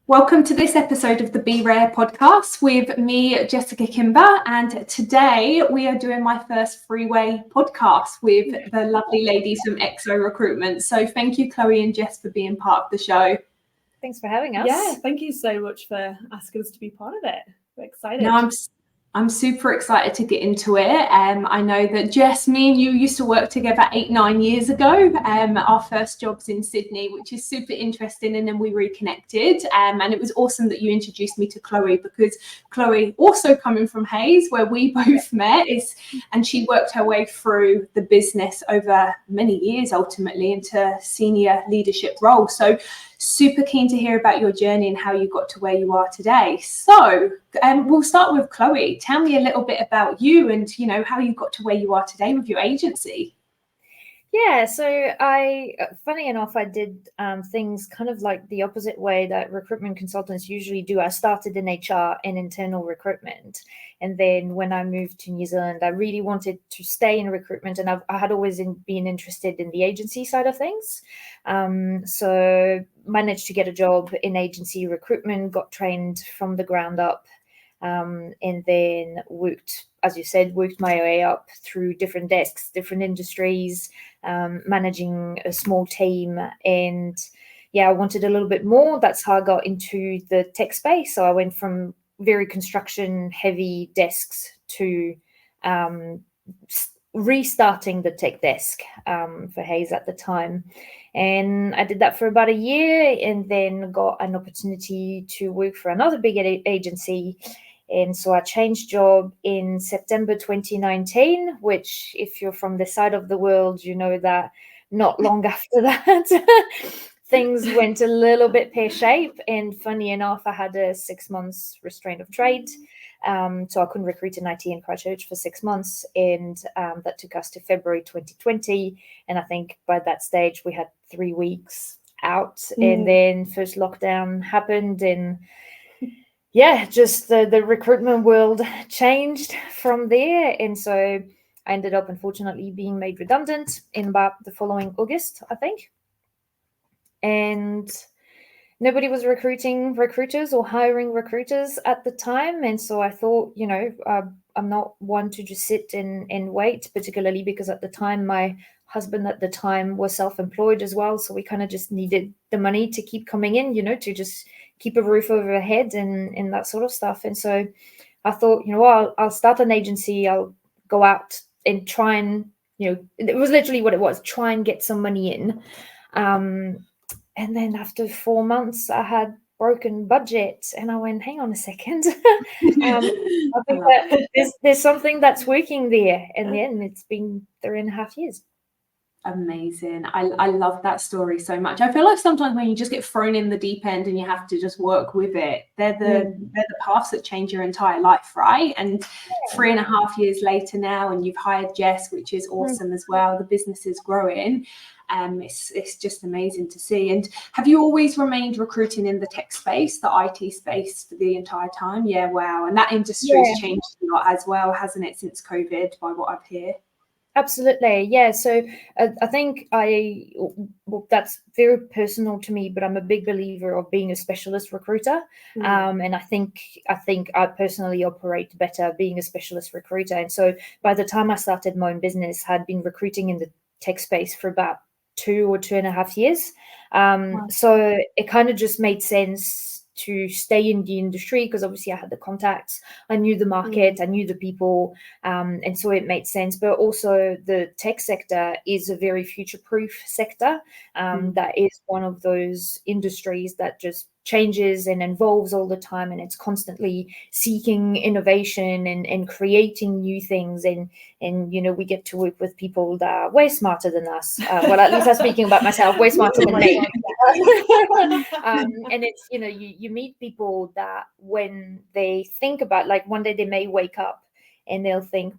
Welcome to this episode of the Be Raire podcast with me, Jessica Kimber, and today we are doing my first freeway podcast with the lovely ladies from XO Recruitment. So thank you, Chloe and Jess, for being part of the show. Thanks for having us. Yeah, thank you so much for asking us to be part of it. We're excited. No, I'm super excited to get into it. I know that Jess, me and you used to work together 8-9 years ago. Our first jobs in Sydney, which is super interesting. And then we reconnected. And it was awesome that you introduced me to Chloe, because Chloe, also coming from Hayes, where we both met, and she worked her way through the business over many years, ultimately into senior leadership roles. So super keen to hear about your journey and how you got to where you are today. So we'll start with Chloe. Tell me a little bit about you and, how you got to where you are today with your agency. Yeah, so funny enough, I did things kind of like the opposite way that recruitment consultants usually do. I started in HR and internal recruitment. And then when I moved to New Zealand, I really wanted to stay in recruitment. And I had always been interested in the agency side of things. So managed to get a job in agency recruitment, got trained from the ground up, and then worked my way up through different desks, different industries, managing a small team. And I wanted a little bit more. That's how I got into the tech space. So I went from very construction heavy desks to restarting the tech desk for Hayes at the time. And I did that for about a year, and then got an opportunity to work for another big agency. And so I changed job in September 2019, which, if you're from this side of the world, you know that not long after that, things went a little bit pear-shaped. And funny enough, I had a 6 months restraint of trade. So I couldn't recruit in IT in Christchurch for 6 months. And that took us to February 2020. And I think by that stage, we had 3 weeks out. And then first lockdown happened, and just the recruitment world changed from there. And so I ended up, unfortunately, being made redundant in about the following August, I think. And nobody was recruiting recruiters or hiring recruiters at the time. And so I thought, I'm not one to just sit and wait, particularly because at the time, my husband at the time was self-employed as well. So we kind of just needed the money to keep coming in, to just keep a roof over our head and that sort of stuff. And so I thought, I'll start an agency. I'll go out and try and, it was literally what it was, try and get some money in. And then after 4 months, I had broken budget, and I went, hang on a second. I think that there's something that's working there. And then it's been 3.5 years. Amazing. I love that story so much. I feel like sometimes when you just get thrown in the deep end and you have to just work with it, they're the paths that change your entire life, right? And 3.5 years later now, and you've hired Jess, which is awesome as well. The business is growing. It's just amazing to see. And have you always remained recruiting in the tech space, the IT space, for the entire time? Yeah, wow. And that industry has changed a lot as well, hasn't it, since COVID, by what I've heard? Absolutely. Yeah. So I think that's very personal to me, but I'm a big believer of being a specialist recruiter. And I think I personally operate better being a specialist recruiter. And so by the time I started my own business, I had been recruiting in the tech space for about 2 or 2.5 years. So it kind of just made sense to stay in the industry, because obviously I had the contacts, I knew the market, I knew the people, and so it made sense. But also the tech sector is a very future-proof sector. That is one of those industries that just changes and evolves all the time, and it's constantly seeking innovation and creating new things. And we get to work with people that are way smarter than us. Well, at least I'm speaking about myself, way smarter than me. And it's, you meet people that when they think about, like, one day they may wake up and they'll think,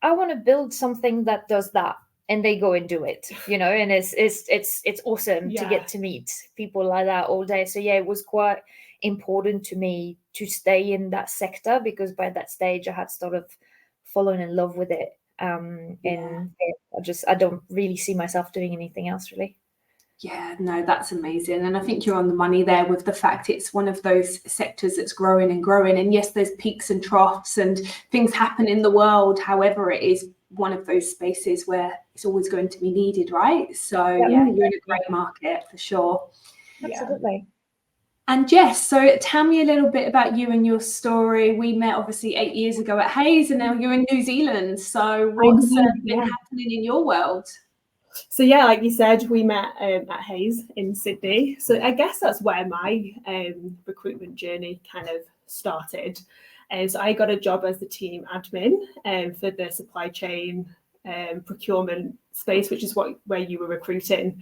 I want to build something that does that. And they go and do it, and it's awesome to get to meet people like that all day. So it was quite important to me to stay in that sector, because by that stage I had sort of fallen in love with it. And I don't really see myself doing anything else, really. Yeah, no, that's amazing. And I think you're on the money there with the fact it's one of those sectors that's growing and growing. And yes, there's peaks and troughs and things happen in the world. However, it is one of those spaces where it's always going to be needed, right? So yeah, you're in a great market for sure. Absolutely. And Jess, so tell me a little bit about you and your story. We met obviously 8 years ago at Hayes, and now you're in New Zealand. So what's been happening in your world? So yeah, like you said, we met at Hayes in Sydney. So I guess that's where my recruitment journey kind of started. So I got a job as the team admin for the supply chain procurement space, which is where you were recruiting.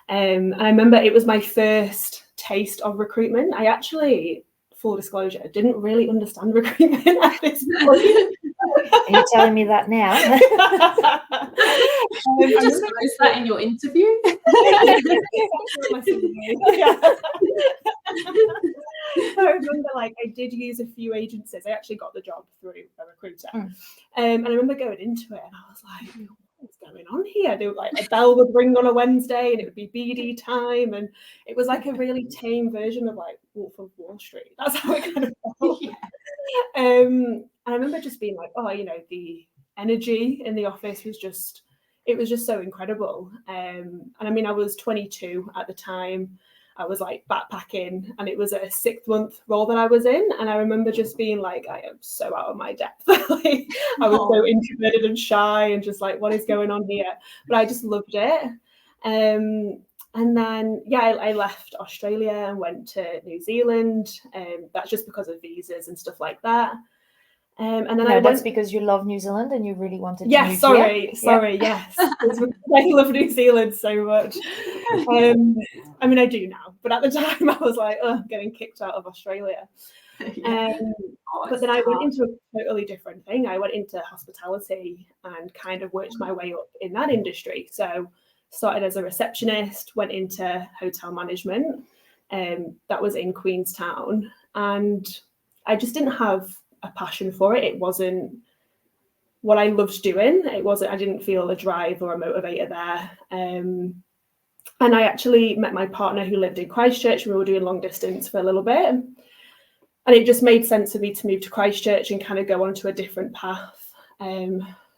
And I remember it was my first taste of recruitment. I actually, full disclosure, didn't really understand recruitment at this point. Are you telling me that now? You just close that in your interview. I remember, like, I did use a few agencies. I actually got the job through a recruiter, and I remember going into it, and I was like, "What's going on here?" They were like, a bell would ring on a Wednesday, and it would be BD time, and it was like a really tame version of like Wolf of Wall Street. That's how it kind of felt. And I remember just being like, oh, you know, the energy in the office was just so incredible. And I mean, I was 22 at the time. I was like backpacking, and it was a 6-month role that I was in. And I remember just being like, I am so out of my depth. Like, I was so introverted and shy and just like, what is going on here? But I just loved it. And then, I left Australia and went to New Zealand. That's just because of visas and stuff like that. And then that's because you love New Zealand and you really wanted to move yes. I love New Zealand so much. I mean, I do now, but at the time I was like, getting kicked out of Australia. But then I went into a totally different thing. I went into hospitality and kind of worked my way up in that industry. So started as a receptionist, went into hotel management. That was in Queenstown, and I just didn't have a passion for it. It wasn't what I loved doing. I didn't feel a drive or a motivator there. And I actually met my partner who lived in Christchurch. We were doing long distance for a little bit. And it just made sense for me to move to Christchurch and kind of go onto a different path.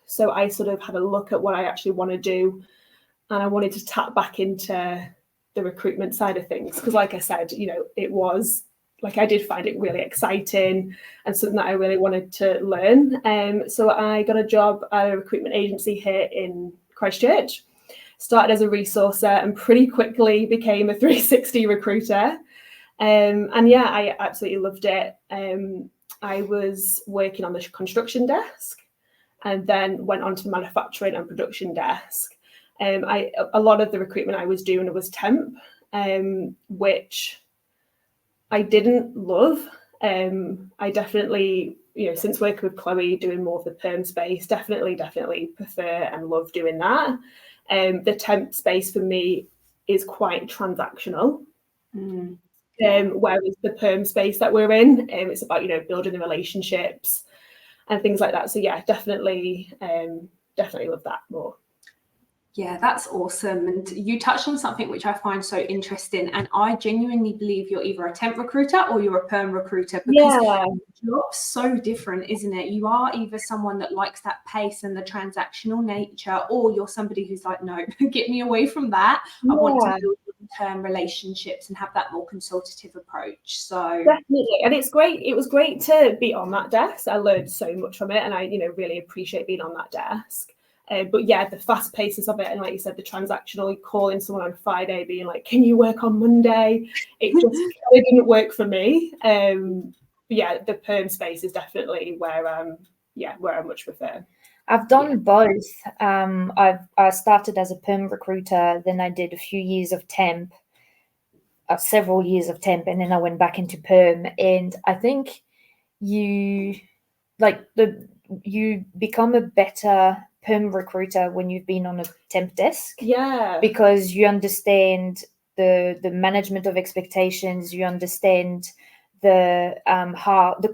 So I sort of had a look at what I actually want to do. And I wanted to tap back into the recruitment side of things. Because like I said, you know, it was like, I did find it really exciting and something that I really wanted to learn. So I got a job at a recruitment agency here in Christchurch, started as a resourcer and pretty quickly became a 360 recruiter. I absolutely loved it. I was working on the construction desk and then went on to the manufacturing and production desk. A lot of the recruitment I was doing was temp, which I didn't love. I definitely, you know, since working with Chloe, doing more of the perm space, definitely prefer and love doing that. The temp space for me is quite transactional. Whereas the perm space that we're in, it's about, you know, building the relationships and things like that. So yeah, definitely love that more. Yeah, that's awesome. And you touched on something which I find so interesting. And I genuinely believe you're either a temp recruiter or you're a perm recruiter, because the job's so different, isn't it? You are either someone that likes that pace and the transactional nature, or you're somebody who's like, no, get me away from that. I want to build long-term relationships and have that more consultative approach. So definitely. And it's great. It was great to be on that desk. I learned so much from it, and I, you know, really appreciate being on that desk. But yeah, the fast paces of it, and like you said, the transactional, calling someone on Friday, being like, "Can you work on Monday?" It just it didn't work for me. Yeah, the perm space is definitely where I much prefer. I've done both. I started as a perm recruiter, then I did a few years of temp, several years of temp, and then I went back into perm. And I think you become a better perm recruiter when you've been on a temp desk. Yeah. Because you understand the management of expectations, you understand the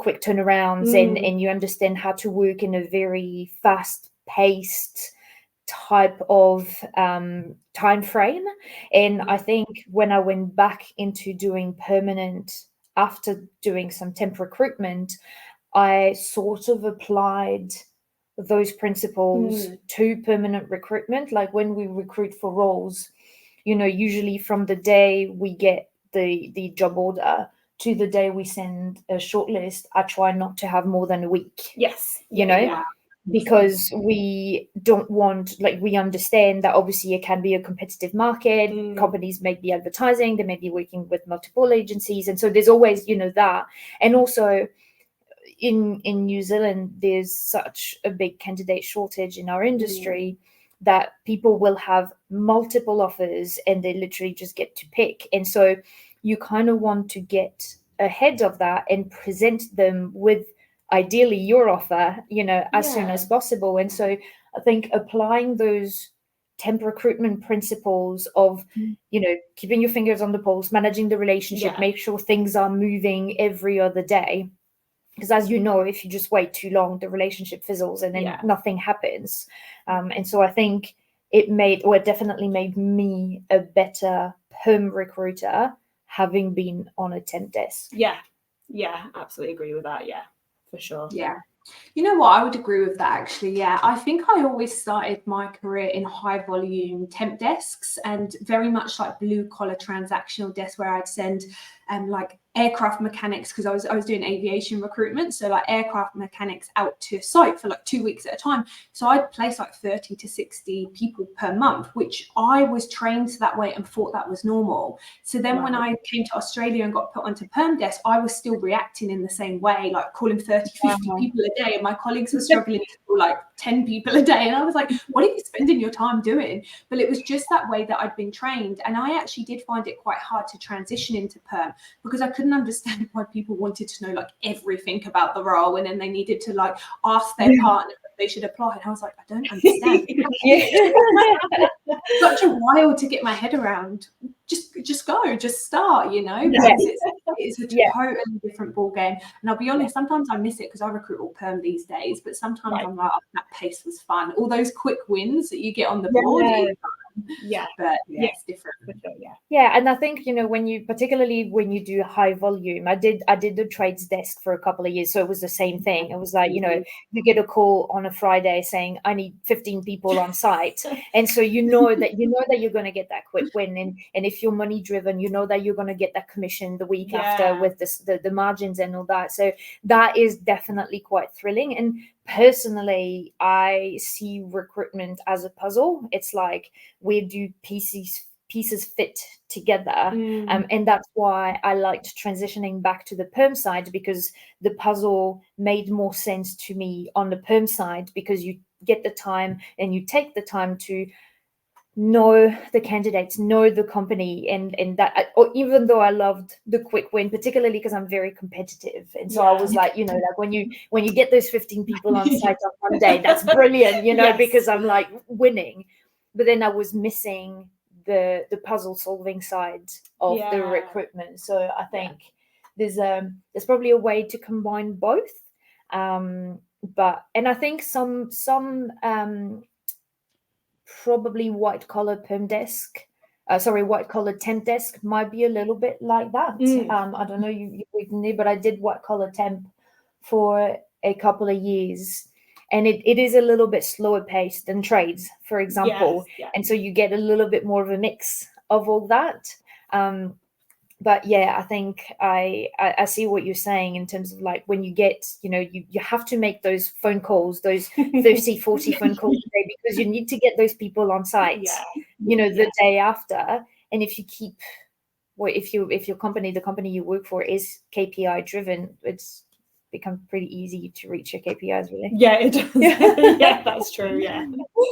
quick turnarounds, and you understand how to work in a very fast-paced type of time frame. And I think when I went back into doing permanent after doing some temp recruitment, I sort of applied those principles to permanent recruitment. Like when we recruit for roles, you know, usually from the day we get the job order to the day we send a shortlist, I try not to have more than a week. Yes. You know, because we don't want, like, we understand that obviously it can be a competitive market. Companies may be advertising, they may be working with multiple agencies. And so there's always, you know, that. And also in New Zealand, there's such a big candidate shortage in our industry that people will have multiple offers and they literally just get to pick. And so you kind of want to get ahead of that and present them with ideally your offer, you know, as soon as possible. And so I think applying those temp recruitment principles of, you know, keeping your fingers on the pulse, managing the relationship, make sure things are moving every other day. Because as you know, if you just wait too long, the relationship fizzles and then nothing happens. And so I think it definitely made me a better perm recruiter having been on a temp desk. Yeah, absolutely agree with that. Yeah, for sure. Yeah. You know what? I would agree with that, actually. Yeah, I think I always started my career in high volume temp desks and very much like blue collar transactional desks where I'd send like aircraft mechanics, because I was doing aviation recruitment, so like aircraft mechanics out to site for like 2 weeks at a time. So I'd place like 30 to 60 people per month, which I was trained that way and thought that was normal. So then when I came to Australia and got put onto perm desk, I was still reacting in the same way, like calling 30, 50 people a day, and my colleagues were struggling to call like 10 people a day. And I was like, what are you spending your time doing? But it was just that way that I'd been trained. And I actually did find it quite hard to transition into perm, because I couldn't understand why people wanted to know like everything about the role, and then they needed to like ask their partner if they should apply. And I was like, I don't understand. Such a while to get my head around. Just go, just start, you know, because it's a totally different ball game. And I'll be honest, sometimes I miss it because I recruit all perm these days, but sometimes I'm like, oh, that pace was fun. All those quick wins that you get on the board. But it's different. And I think, you know, particularly when you do high volume, I did the trades desk for a couple of years, so it was the same thing. It was like, you know, you get a call on a Friday saying I need 15 people on site, and so you know that you're going to get that quick win, and if you're money driven, you know that you're going to get that commission the week after with the margins and all that. So that is definitely quite thrilling. And personally, I see recruitment as a puzzle. It's like, where do pieces fit together? And that's why I liked transitioning back to the perm side, because the puzzle made more sense to me on the perm side, because you get the time and you take the time to know the candidates, know the company, and that, or even though I loved the quick win, particularly because I'm very competitive, and so I was like, you know, like when you get those 15 people on site on one day, that's brilliant, you know, because I'm like winning. But then I was missing the puzzle solving side of the recruitment. So I think there's probably a way to combine both. But I think some probably white collar temp desk might be a little bit like that. I don't know you recently, but I did white collar temp for a couple of years, and it is a little bit slower paced than trades, for example. And so you get a little bit more of a mix of all that. But yeah, I think I see what you're saying in terms of like, when you get, you know, you have to make those phone calls, those 30, 40 phone calls a day, because you need to get those people on site, you know, the day after. And if you keep, if your company, the company you work for, is KPI driven, it's become pretty easy to reach your KPIs, really. It does. Yeah, that's true.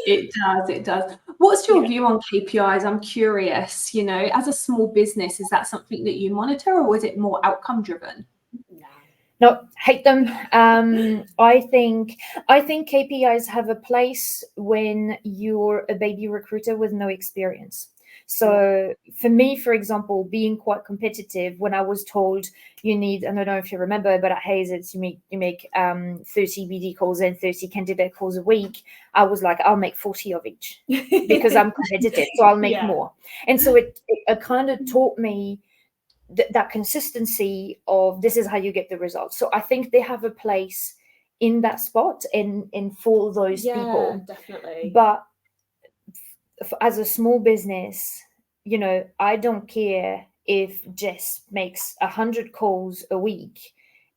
It does. What's your view on KPIs? I'm curious, you know, as a small business, is that something that you monitor, or is it more outcome driven? No, hate them. I think KPIs have a place when you're a baby recruiter with no experience. So for me, for example, being quite competitive, when I was told you need, I don't know if you remember, but at Hayes, it's you make 30 BD calls and 30 candidate calls a week. I was like, I'll make 40 of each because I'm competitive, so I'll make more. And so it kind of taught me that consistency of this is how you get the results. So I think they have a place in that spot and for those people. Definitely. But as a small business, I don't care if Jess makes 100 calls a week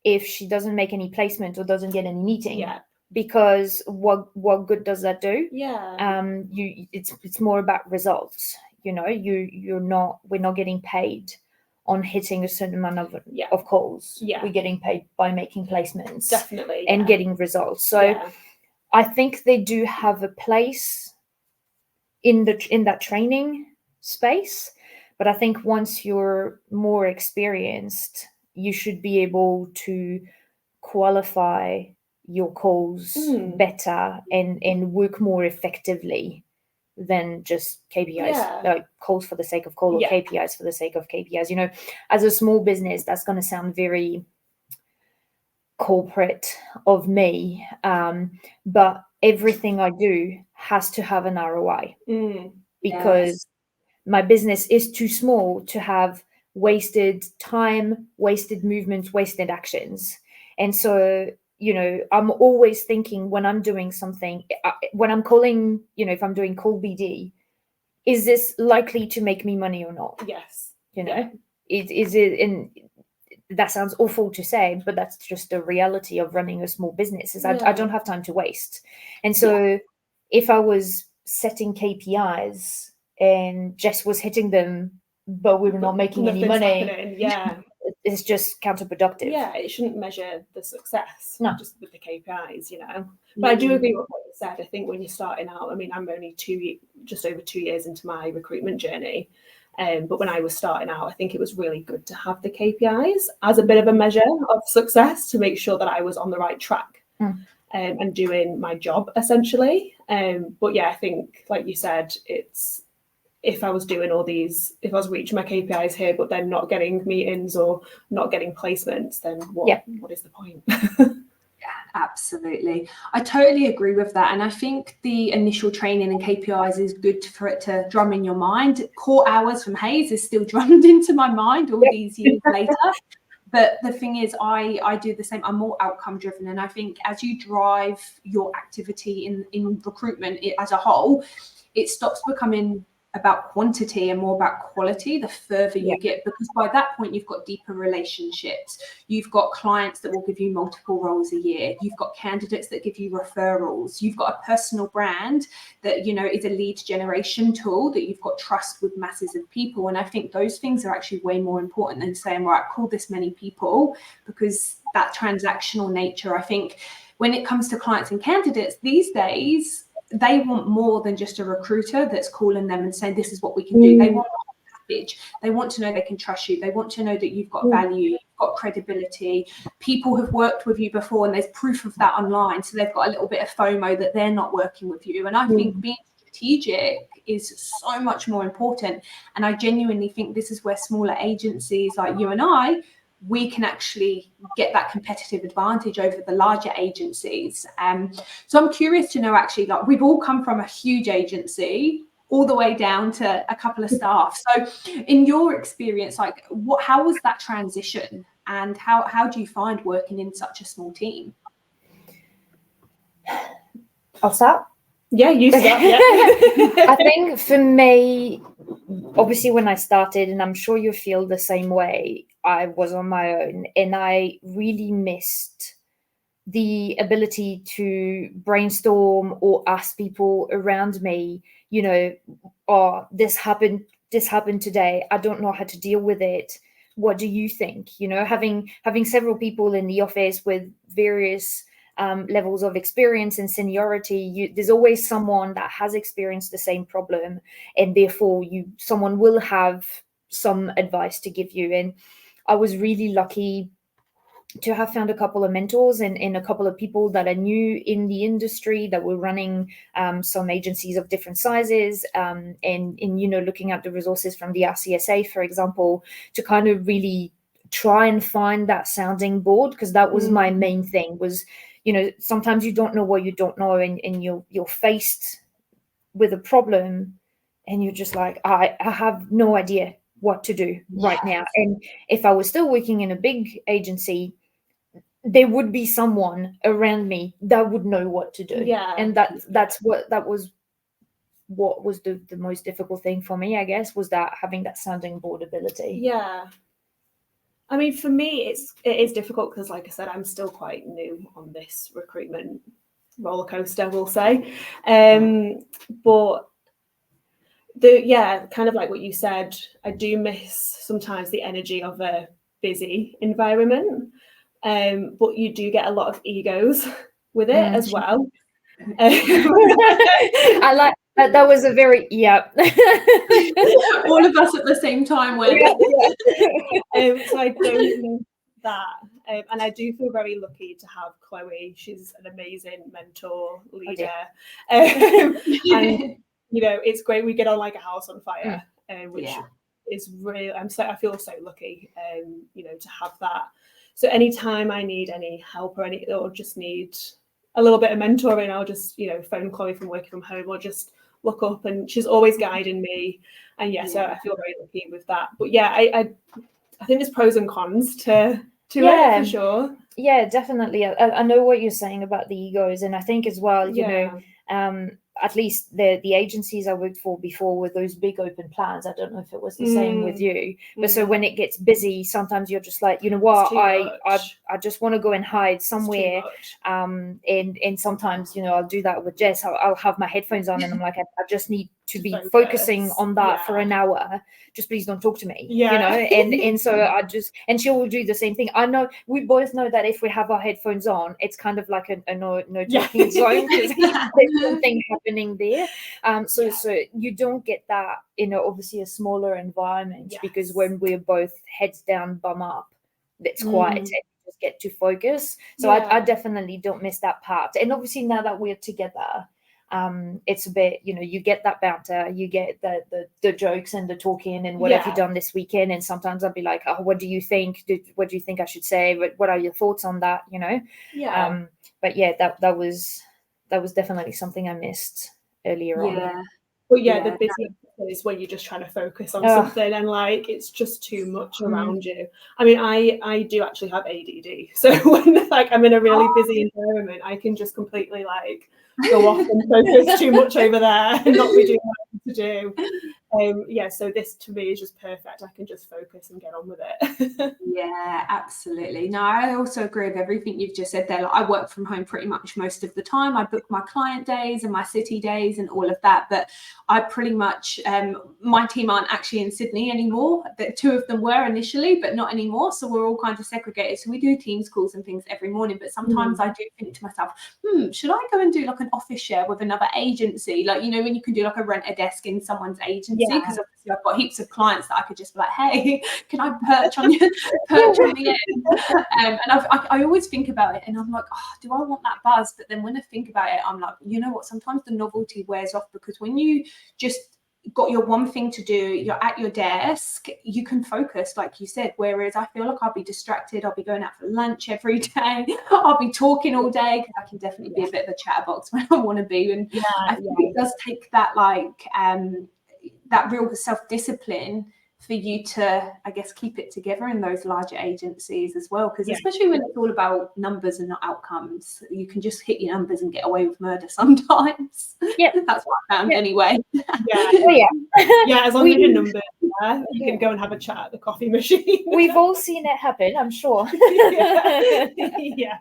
if she doesn't make any placement or doesn't get any meeting. Because what good does that do? It's more about results. We're not getting paid on hitting a certain amount of calls. We're getting paid by making placements. Definitely. And getting results. So I think they do have a place in that training space. But I think once you're more experienced, you should be able to qualify your calls better and work more effectively than just KPIs, like calls for the sake of call or KPIs for the sake of KPIs. As a small business, that's going to sound very corporate of me, but everything I do has to have an ROI because my business is too small to have wasted time, wasted movements, wasted actions. And so I'm always thinking when I'm doing something, when I'm calling, if I'm doing call BD, is this likely to make me money or not? Yes. Is it, and that sounds awful to say, but that's just the reality of running a small business is I don't have time to waste. And so if I was setting KPIs and Jess was hitting them, but we were not making any money, it's just counterproductive. It shouldn't measure the success, just with the KPIs, But I do agree with what you said. I think when you're starting out, I mean, I'm only just over 2 years into my recruitment journey. But when I was starting out, I think it was really good to have the KPIs as a bit of a measure of success to make sure that I was on the right track and doing my job, essentially. But I think, like you said, it's if I was doing all these, if I was reaching my KPIs here, but then not getting meetings or not getting placements, then what is the point? Absolutely. I totally agree with that. And I think the initial training and KPIs is good for it to drum in your mind. Core hours from Hayes is still drummed into my mind all these years later. But the thing is, I do the same. I'm more outcome driven. And I think as you drive your activity in recruitment as a whole, it stops becoming about quantity and more about quality the further you get, because by that point you've got deeper relationships, you've got clients that will give you multiple roles a year, you've got candidates that give you referrals, you've got a personal brand that is a lead generation tool, that you've got trust with masses of people. And I think those things are actually way more important than saying, right, call this many people, because that transactional nature, I think when it comes to clients and candidates these days, they want more than just a recruiter that's calling them and saying, this is what we can do. They want a whole package. They want to know they can trust you. They want to know that you've got value, you've got credibility. People have worked with you before and there's proof of that online. So they've got a little bit of FOMO that they're not working with you. And I think being strategic is so much more important. And I genuinely think this is where smaller agencies like you and I, we can actually get that competitive advantage over the larger agencies. So I'm curious to know, actually, like we've all come from a huge agency all the way down to a couple of staff. So in your experience, like how was that transition, and how do you find working in such a small team? I'll start. Yeah, you start. Yeah. I think for me, obviously when I started, and I'm sure you feel the same way, I was on my own and I really missed the ability to brainstorm or ask people around me, oh, this happened today. I don't know how to deal with it. What do you think? Having several people in the office with various levels of experience and seniority, there's always someone that has experienced the same problem, and therefore someone will have some advice to give you. And I was really lucky to have found a couple of mentors and a couple of people that are new in the industry that were running some agencies of different sizes, and looking at the resources from the RCSA, for example, to kind of really try and find that sounding board, because that was my main thing. Was, sometimes you don't know what you don't know, and you're faced with a problem and you're just like, I have no idea what to do right now. And if I was still working in a big agency, there would be someone around me that would know what to do. And that was the most difficult thing for me, I guess, was that having that sounding board ability. I mean, for me, it is difficult because, like I said, I'm still quite new on this recruitment roller coaster, we'll say. But kind of like what you said, I do miss sometimes the energy of a busy environment. But you do get a lot of egos with it as well. I like that. That was a very all of us at the same time went. So I don't know that, and I do feel very lucky to have Chloe. She's an amazing mentor, leader, and it's great. We get on like a house on fire, which is really. I feel so lucky, to have that. So anytime I need any help or just need a little bit of mentoring, I'll just, phone Chloe from working from home or just look up, and she's always guiding me. And so I feel very lucky with that. But I think there's pros and cons to it for sure. Yeah, definitely. I know what you're saying about the egos, and I think as well, at least the agencies I worked for before were those big open plans. I don't know if it was the same with you, but so when it gets busy, sometimes you're just like, you know what, I just want to go and hide somewhere. And sometimes, I'll do that with Jess. I'll have my headphones on and I'm like, I just need to be focusing on that for an hour. Just please don't talk to me, and so and she will do the same thing. I know we both know that if we have our headphones on, it's kind of like a no talking zone, because there's something happening there. So you don't get that in obviously a smaller environment, because when we're both heads down, bum up, it's quiet and you just get to focus. So I definitely don't miss that part. And obviously now that we're together, it's a bit, you get that banter, you get the jokes and the talking and what have you done this weekend, and sometimes I'll be like, oh, what do you think? What do you think I should say? What are your thoughts on that? But that was definitely something I missed earlier on. But the busy is when you're just trying to focus on something and like it's just too much around you. I mean, I do actually have ADD, so when like I'm in a really busy environment, I can just completely like go off and focus too much over there and not be doing what I need to do. So this to me is just perfect. I can just focus and get on with it. Yeah, absolutely. No, I also agree with everything you've just said there. Like, I work from home pretty much most of the time. I book my client days and my city days and all of that, but I pretty much my team aren't actually in Sydney anymore. The two of them were initially, but not anymore, so we're all kind of segregated. So we do Teams calls and things every morning, but sometimes I do think to myself, should I go and do like an office share with another agency, like when you can do like a rent a desk in someone's agency, because obviously I've got heaps of clients that I could just be like, hey, can I perch on the end? And I always think about it and I'm like, oh, do I want that buzz? But then when I think about it, I'm like, you know what, sometimes the novelty wears off, because when you just got your one thing to do, you're at your desk, you can focus, like you said, whereas I feel like I'll be distracted, I'll be going out for lunch every day, I'll be talking all day, because I can definitely be a bit of a chatterbox when I want to be, and I think it does take that like that real self-discipline for you to, I guess, keep it together in those larger agencies as well, because especially when it's all about numbers and not outcomes, you can just hit your numbers and get away with murder sometimes. That's what I found anyway. As long as your numbers you can go and have a chat at the coffee machine. We've all seen it happen, I'm sure. Yes,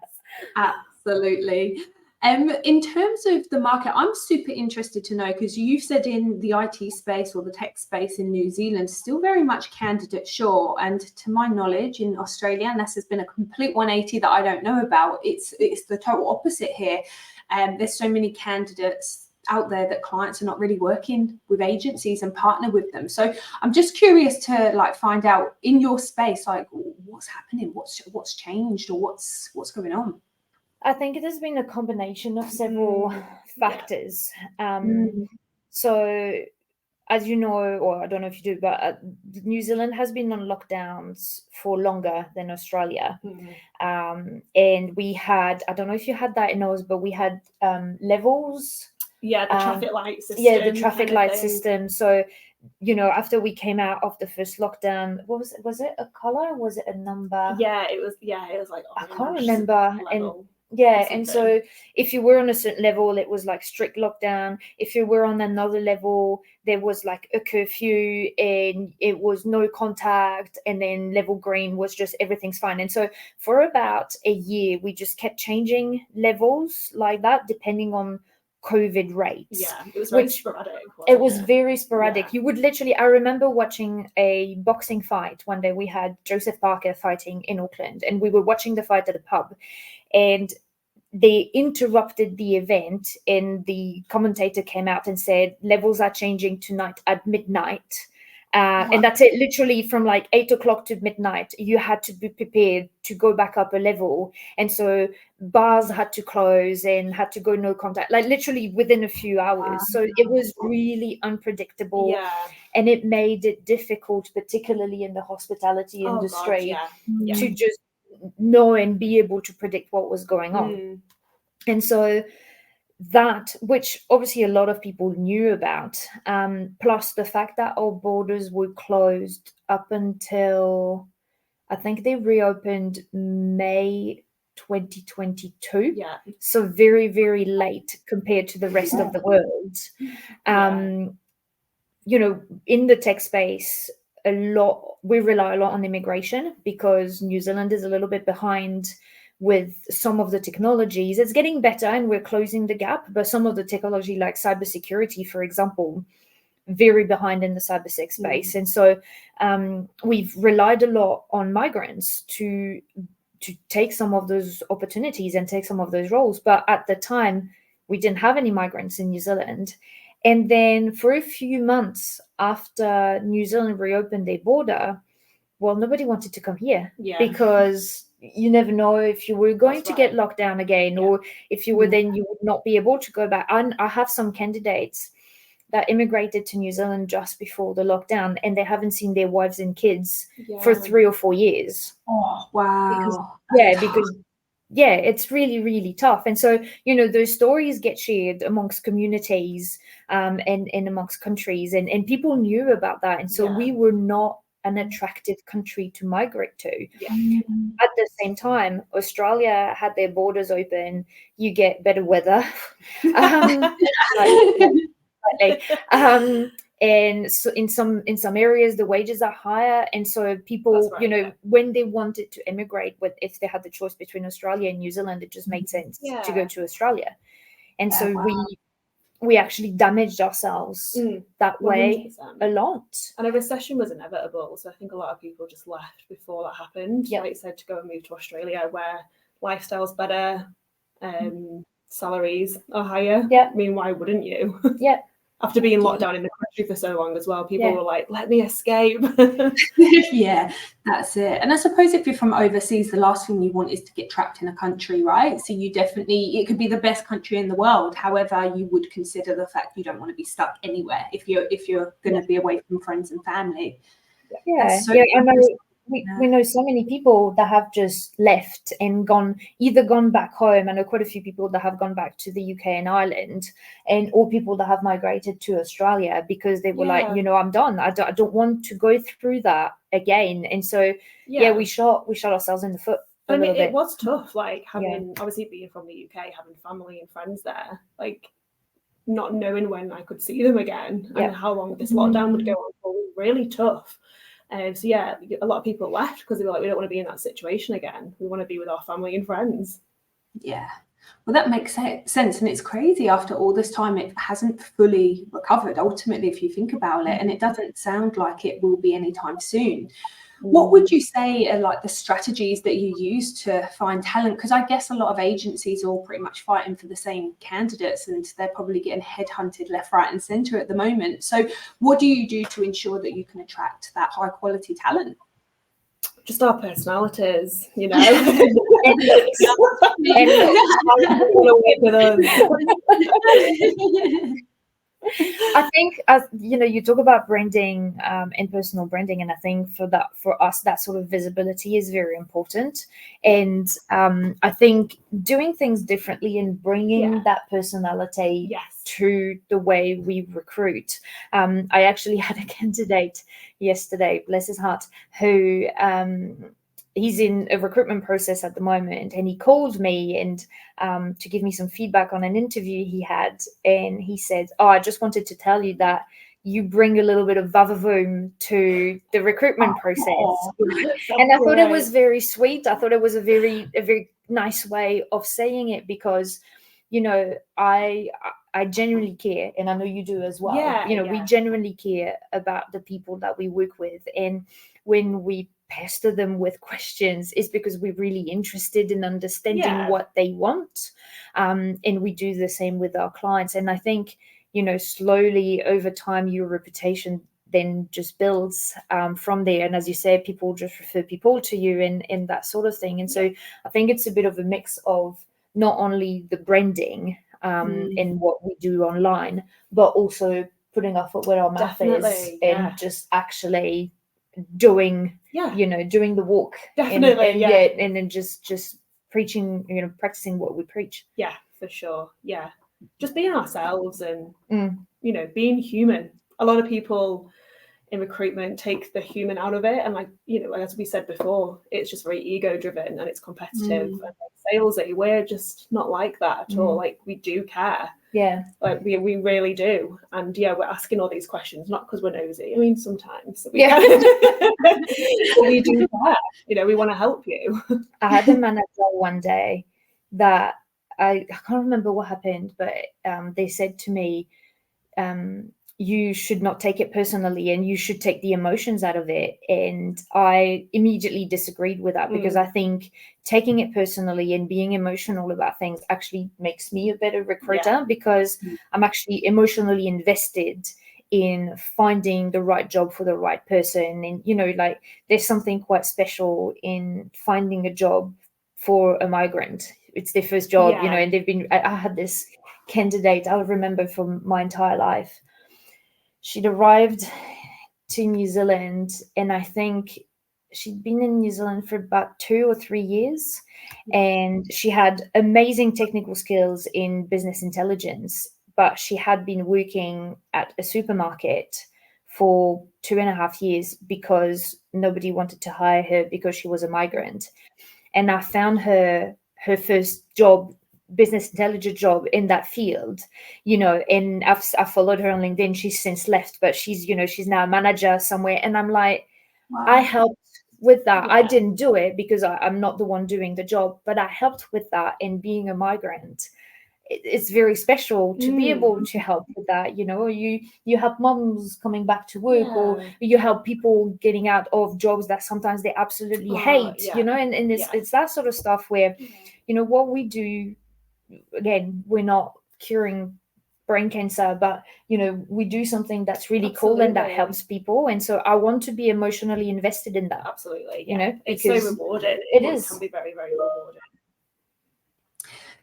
absolutely. In terms of the market, I'm super interested to know, because you've said in the IT space or the tech space in New Zealand, still very much candidate sure. And to my knowledge in Australia, unless there's been a complete 180 that I don't know about, it's the total opposite here. There's so many candidates out there that clients are not really working with agencies and partner with them. So I'm just curious to like find out in your space, like what's happening, what's changed, or what's going on. I think it has been a combination of several factors. So as you know, or I don't know if you do, but New Zealand has been on lockdowns for longer than Australia. And we had, I don't know if you had that in Oz, but we had levels. Yeah, the traffic light system. Yeah, the traffic light system. So, you know, after we came out of the first lockdown, what was it? Was it a color? Was it a number? Yeah, it was like I can't remember. Level. And so if you were on a certain level, it was like strict lockdown. If you were on another level, there was like a curfew and it was no contact. And then level green was just everything's fine. And so for about a year, we just kept changing levels like that, depending on COVID rates. Yeah, it was very sporadic. It was very sporadic. Yeah. You would literally, I remember watching a boxing fight one day. We had Joseph Parker fighting in Auckland, and we were watching the fight at a pub, and they interrupted the event, and the commentator came out and said, levels are changing tonight at midnight. And that's it, literally from like 8 o'clock to midnight, you had to be prepared to go back up a level. And so bars had to close and had to go no contact, like literally within a few hours. So it was really unpredictable. Yeah. And it made it difficult, particularly in the hospitality industry, to just know and be able to predict what was going on. And so that, which obviously a lot of people knew about, plus the fact that our borders were closed up until, I think they reopened May 2022. Yeah. So very, very late compared to the rest of the world. You know, in the tech space, we rely a lot on immigration because New Zealand is a little bit behind with some of the technologies. It's getting better and we're closing the gap, but some of the technology like cybersecurity, for example, very behind in the cybersec space. And so we've relied a lot on migrants to take some of those opportunities and take some of those roles. But at the time, we didn't have any migrants in New Zealand. And then for a few months after New Zealand reopened their border, well, nobody wanted to come here because you never know if you were going to get locked down again, or if you were, then you would not be able to go back. I have some candidates that immigrated to New Zealand just before the lockdown, and they haven't seen their wives and kids for 3 or 4 years. Oh, wow. Because it's really, really tough. And so, you know, those stories get shared amongst communities and amongst countries, and people knew about that. And so we were not an attractive country to migrate to. At the same time, Australia had their borders open. You get better weather. And so in some areas the wages are higher, and so people, when they wanted to immigrate, if they had the choice between Australia and New Zealand, it just made sense to go to Australia. And so we actually damaged ourselves that way 100%. A lot. And a recession was inevitable, so I think a lot of people just left before that happened. Like you said, to go and move to Australia where lifestyle's better, salaries are higher. I mean, why wouldn't you? After being locked down in the country for so long as well, people were like, let me escape. Yeah, that's it. And I suppose if you're from overseas, the last thing you want is to get trapped in a country, right? So you definitely, it could be the best country in the world. However, you would consider the fact you don't want to be stuck anywhere if you're going to be away from friends and family. I know. We know so many people that have just left and gone back home. I know quite a few people that have gone back to the UK and Ireland, or people that have migrated to Australia because they were like, I'm done. I don't want to go through that again. And so, we shot ourselves in the foot. I mean, it was tough, like having, obviously being from the UK, having family and friends there, like not knowing when I could see them again and how long this lockdown would go on for was really tough. So a lot of people left because they were like, we don't want to be in that situation again. We want to be with our family and friends. Yeah. Well, that makes sense. And it's crazy after all this time, it hasn't fully recovered ultimately, if you think about it. And it doesn't sound like it will be anytime soon. What would you say are like the strategies that you use to find talent? Because I guess a lot of agencies are all pretty much fighting for the same candidates, and they're probably getting headhunted left, right, and centre at the moment. So what do you do to ensure that you can attract that high quality talent? Just our personalities, you know. I think, you know, you talk about branding and personal branding, and I think for us, that sort of visibility is very important. And I think doing things differently and bringing that personality to the way we recruit. I actually had a candidate yesterday, bless his heart, who he's in a recruitment process at the moment, and he called me and to give me some feedback on an interview he had, and he said, "Oh, I just wanted to tell you that you bring a little bit of vavavoom to the recruitment process." And I thought it was very sweet. I thought it was a very nice way of saying it, because, you know, I genuinely care, and I know you do as well. We genuinely care about the people that we work with, and when we pester them with questions, it's because we're really interested in understanding what they want, and we do the same with our clients. And I think, you know, slowly over time, your reputation then just builds from there. And as you say, people just refer people to you and that sort of thing. And so I think it's a bit of a mix of not only the branding and what we do online, but also putting our foot where our mouth is, and just actually doing doing the walk, and then just preaching, you know, practicing what we preach. For sure. Just being ourselves and you know, being human. A lot of people in recruitment take the human out of it, and, like, you know, as we said before, it's just very ego driven and it's competitive and salesy. We're just not like that at all. Like, we do care. Like we really do. And we're asking all these questions not because we're nosy. I mean, sometimes we do care. You know, we want to help you. I had a manager one day that I can't remember what happened, but they said to me, you should not take it personally, and you should take the emotions out of it. And I immediately disagreed with that, because I think taking it personally and being emotional about things actually makes me a better recruiter, because I'm actually emotionally invested in finding the right job for the right person. And, you know, like, there's something quite special in finding a job for a migrant. It's their first job, you know, and I had this candidate I'll remember for my entire life. She'd arrived to New Zealand, and I think she'd been in New Zealand for about 2 or 3 years, and she had amazing technical skills in business intelligence, but she had been working at a supermarket for 2.5 years because nobody wanted to hire her because she was a migrant. And I found her first job, business intelligence job in that field, you know, and I've followed her on LinkedIn. She's since left, but she's now a manager somewhere. And I'm like, wow. I helped with that. I didn't do it because I'm not the one doing the job, but I helped with that. And being a migrant, it's very special to be able to help with that. You know, you help moms coming back to work, or you help people getting out of jobs that sometimes they absolutely hate, you know, and it's that sort of stuff where, you know, what we do, again, we're not curing brain cancer, but, you know, we do something that's really cool and that helps people. And so I want to be emotionally invested in that. Absolutely. You know, it's so rewarding. It is. Can be very, very rewarding.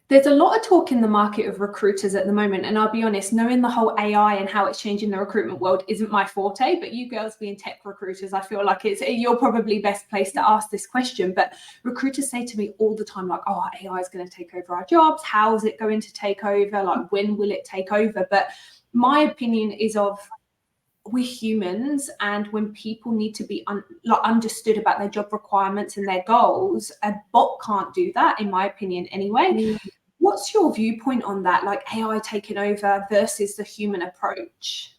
There's a lot of talk in the market of recruiters at the moment, and I'll be honest, knowing the whole AI and how it's changing the recruitment world isn't my forte, but you girls being tech recruiters, I feel like you're probably best placed to ask this question. But recruiters say to me all the time, like, oh, AI is going to take over our jobs. How is it going to take over? Like, when will it take over? But my opinion is we're humans, and when people need to be understood about their job requirements and their goals, a bot can't do that, in my opinion anyway. What's your viewpoint on that, like AI taking over versus the human approach?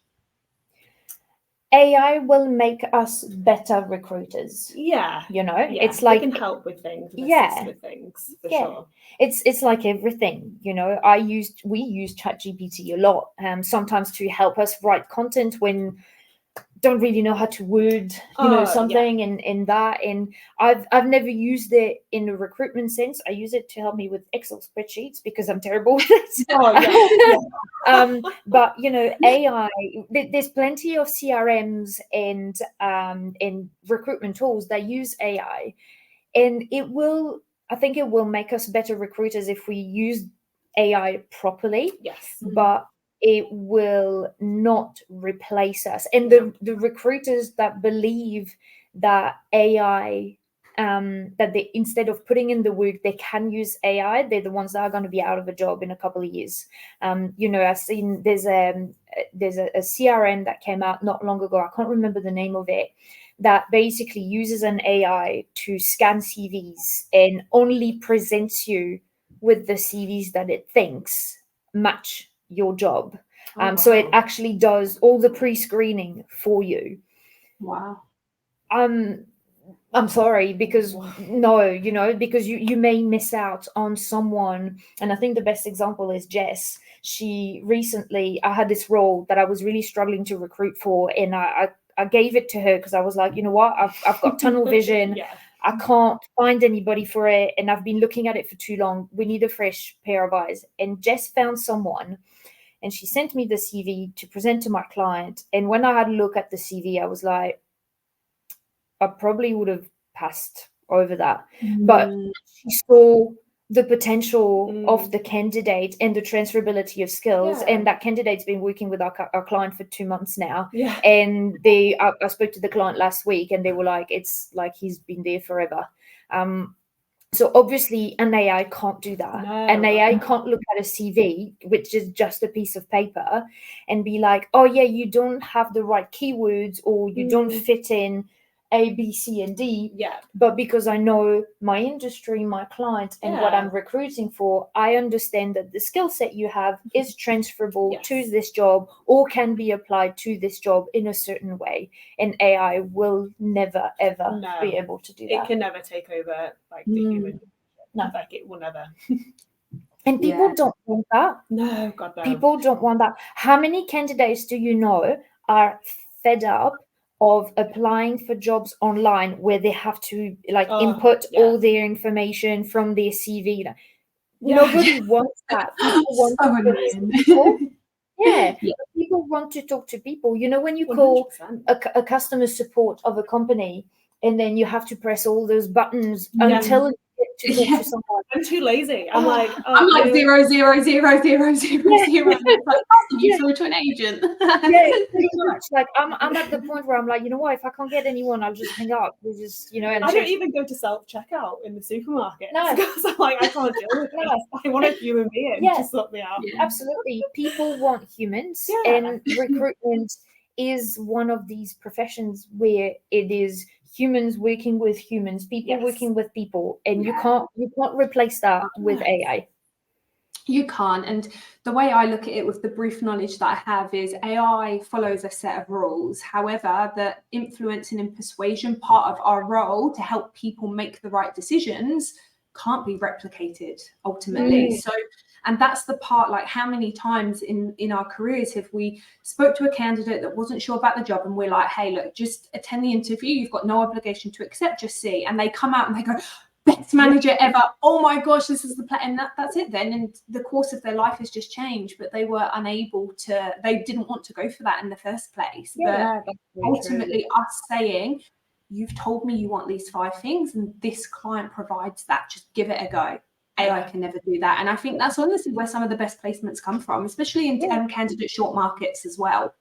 AI will make us better recruiters. You know, it's like, it can help with things, assist with things, for sure. It's like everything, you know. We use ChatGPT a lot, sometimes to help us write content when don't really know how to word, something in that. And I've never used it in a recruitment sense. I use it to help me with Excel spreadsheets because I'm terrible with it. But AI, there's plenty of CRMs and recruitment tools that use AI, and I think it will make us better recruiters if we use AI properly. Yes. But it will not replace us. And the recruiters that believe that AI, that they, instead of putting in the work, they can use AI, they're the ones that are going to be out of a job in a couple of years. I've seen there's a CRM that came out not long ago. I can't remember the name of it, that basically uses an AI to scan CVs and only presents you with the CVs that it thinks match your job. So it actually does all the pre-screening for you. Wow. I'm sorry, because because you may miss out on someone. And I think the best example is Jess. She recently, I had this role that I was really struggling to recruit for, and I gave it to her because I was like, you know what, I've got tunnel vision. I can't find anybody for it, and I've been looking at it for too long. We need a fresh pair of eyes. And Jess found someone, and she sent me the CV to present to my client. And when I had a look at the CV, I was like, I probably would have passed over that. But she saw the potential of the candidate and the transferability of skills. And that candidate's been working with our client for 2 months now. And I spoke to the client last week, and they were like, it's like he's been there forever. So obviously an AI can't do that. An AI can't look at a CV, which is just a piece of paper, and be like, oh yeah, you don't have the right keywords, or you don't fit in A, B, C, and D. But because I know my industry, my client, and what I'm recruiting for, I understand that the skill set you have is transferable to this job, or can be applied to this job in a certain way. And AI will never, ever be able to do that. It can never take over the human. No. It will never. And people don't want that. No, God no. People don't want that. How many candidates do you know are fed up of applying for jobs online where they have to input all their information from their CV? Nobody wants that. People want so annoying. People want to talk to people. When you call a customer support of a company, and then you have to press all those buttons until you get to talk to someone. I'm too lazy. I'm like 0, 0, 0, 0, 0, 0. It's like you through to an agent. Pretty much. Like I'm at the point where I'm like, you know what? If I can't get anyone, I'll just hang up. We'll just, And I don't even go to self-checkout in the supermarket. No, because I'm like, I can't deal with this. I want a human being to sort me out. Absolutely. People want humans, and recruitment is one of these professions where it is humans working with humans, people working with people, and you can't replace that with AI. You can't. And the way I look at it with the brief knowledge that I have is AI follows a set of rules. However, the influencing and persuasion part of our role to help people make the right decisions can't be replicated ultimately. So, and that's the part, like how many times in our careers have we spoke to a candidate that wasn't sure about the job, and we're like, hey, look, just attend the interview. You've got no obligation to accept, just see. And they come out and they go, best manager ever. Oh my gosh, this is the plan. And that's it then. And the course of their life has just changed, but they were unable to, they didn't want to go for that in the first place. But ultimately us saying, you've told me you want these 5 things and this client provides that, just give it a go. AI can never do that. And I think that's honestly where some of the best placements come from, especially in candidate short markets as well.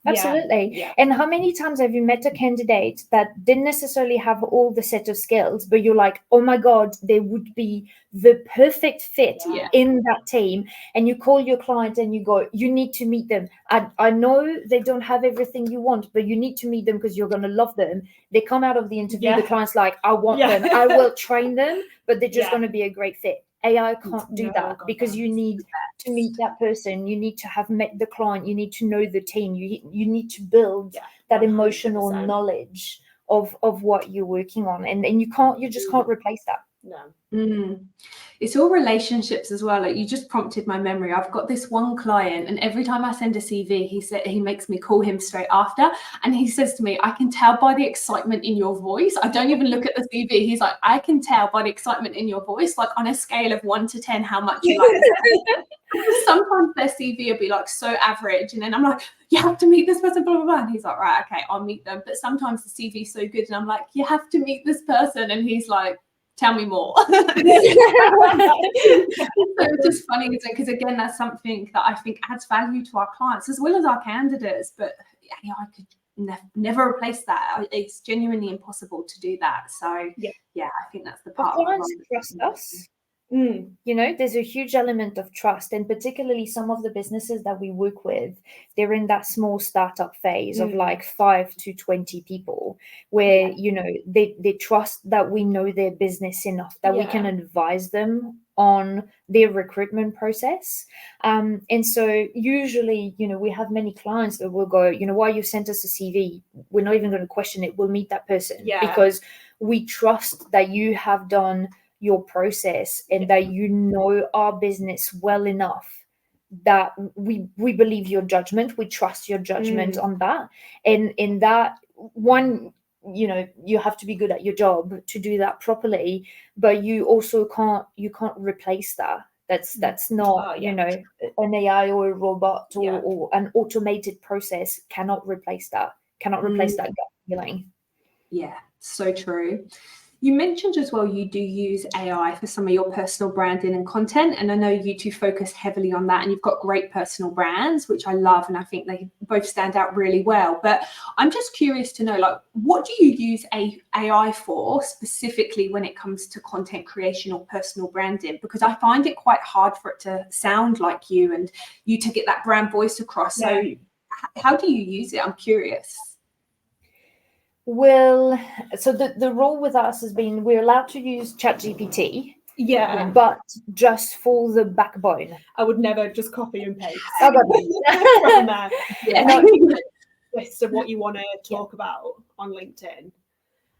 Absolutely. And how many times have you met a candidate that didn't necessarily have all the set of skills, but you're like, oh my God, they would be the perfect fit in that team. And you call your client and you go, you need to meet them. I know they don't have everything you want, but you need to meet them because you're going to love them. They come out of the interview, the client's like, I want them. I will train them, but they're just going to be a great fit. AI can't do that because you need to meet that person. You need to have met the client. You need to know the team. You need to build that emotional 100%. knowledge of what you're working on, and you just can't replace that. No. It's all relationships as well. Like, you just prompted my memory. I've got this one client, and every time I send a CV, he makes me call him straight after, and he says to me, "I can tell by the excitement in your voice." I don't even look at the CV. He's like, "I can tell by the excitement in your voice, like on a scale of 1 to 10, how much you like it." Sometimes their CV will be like so average, and then I'm like, "You have to meet this person, blah blah blah." And he's like, "Right, okay, I'll meet them." But sometimes the CV is so good, and I'm like, "You have to meet this person," and he's like, "Tell me more." So it's just funny, isn't it? Because again, that's something that I think adds value to our clients as well as our candidates. But yeah, I could never replace that. It's genuinely impossible to do that. So yeah, I think that's the part. Our clients trust us. You know, there's a huge element of trust, and particularly some of the businesses that we work with, they're in that small startup phase of like 5 to 20 people, where you know they trust that we know their business enough that we can advise them on their recruitment process. And so usually, you know, we have many clients that will go, "You know, why you sent us a CV? We're not even going to question it. We'll meet that person because we trust that you have done your process and that you know our business well enough that we believe your judgment, we trust your judgment on that." And in that one, you know, you have to be good at your job to do that properly, but you also can't replace that. That's not you know, an AI or a robot or an automated process cannot replace that gut feeling. Yeah, so true. You mentioned as well you do use AI for some of your personal branding and content, and I know you two focus heavily on that, and you've got great personal brands, which I love, and I think they both stand out really well. But I'm just curious to know, like, what do you use AI for specifically when it comes to content creation or personal branding? Because I find it quite hard for it to sound like you and you to get that brand voice across. So how do you use it? I'm curious. Well, so the rule with us has been we're allowed to use ChatGPT, but just for the backbone. I would never just copy and paste from there. List of what you want to talk about on LinkedIn.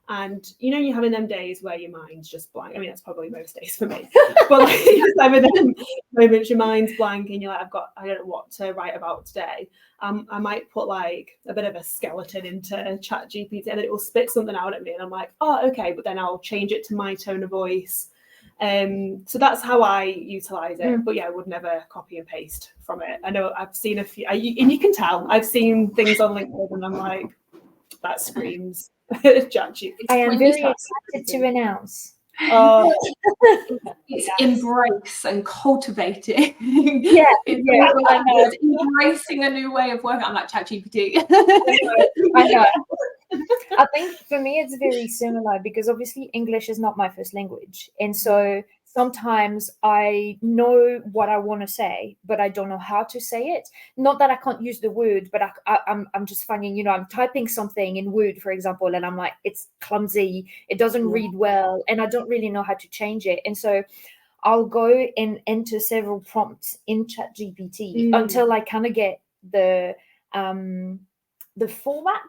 And you know, you're having them days where your mind's just blank. I mean, that's probably most days for me. But like some of them moments your mind's blank and you're like, I don't know what to write about today. I might put like a bit of a skeleton into ChatGPT and it will spit something out at me. And I'm like, oh, okay. But then I'll change it to my tone of voice. So that's how I utilize it. But yeah, I would never copy and paste from it. I know I've seen a few, and you can tell, I've seen things on LinkedIn and I'm like, that screams ChatGPT. I am very excited to announce. It's embrace and cultivating. Embracing a new way of working. I'm like ChatGPT. I know. I think for me it's very similar because obviously English is not my first language, and so sometimes I know what I want to say, but I don't know how to say it. Not that I can't use the word, but I'm just finding, you know, I'm typing something in Word, for example, and I'm like, it's clumsy, it doesn't read well, and I don't really know how to change it. And so I'll go and enter several prompts in ChatGPT until I kind of get the format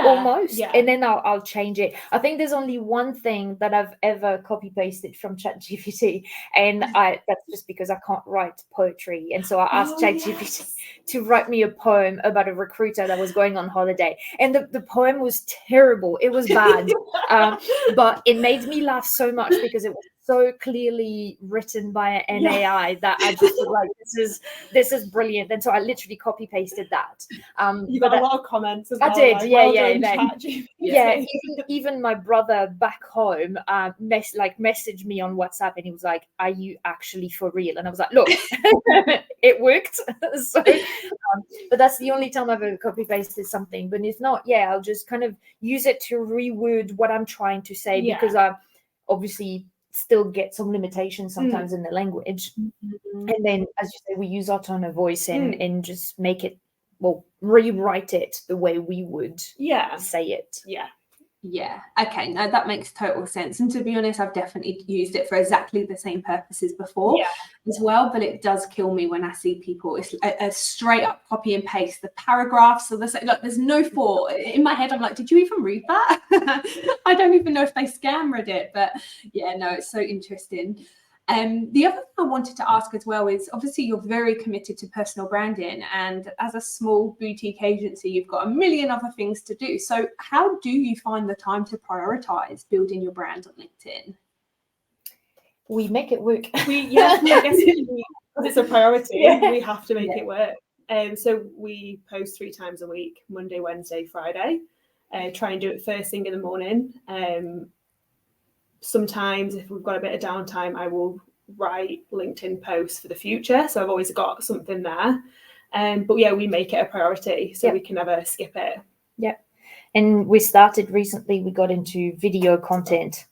almost, and then I'll change it. I think there's only one thing that I've ever copy pasted from ChatGPT, and that's just because I can't write poetry, and so I asked ChatGPT to write me a poem about a recruiter that was going on holiday, and the poem was terrible. It was bad, but it made me laugh so much because it was so clearly written by an AI that I just was like, this is brilliant. And so I literally copy pasted that. You got a lot of comments as well. I did, like, even my brother back home messaged me on WhatsApp and he was like, "Are you actually for real?" And I was like, "Look, it worked." So, but that's the only time I've ever copy pasted something. But if not, I'll just kind of use it to reword what I'm trying to say because I obviously still get some limitations sometimes in the language. And then, as you say, we use our tone of voice and just make it, rewrite it the way we would say it. Yeah. Okay. No, that makes total sense. And to be honest, I've definitely used it for exactly the same purposes before as well. But it does kill me when I see people. It's a straight up copy and paste the paragraphs. So there's no thought in my head. I'm like, did you even read that? I don't even know if they scam read it. But yeah, no, it's so interesting. The other thing I wanted to ask as well is, obviously you're very committed to personal branding, and as a small boutique agency, you've got a million other things to do. So how do you find the time to prioritize building your brand on LinkedIn? We make it work. I guess it's a priority. We have to make it work. So we post 3 times a week, Monday, Wednesday, Friday. Try and do it first thing in the morning. Sometimes if we've got a bit of downtime, I will write LinkedIn posts for the future. So I've always got something there. But yeah, we make it a priority so we can never skip it. Yeah. And we started recently, we got into video content.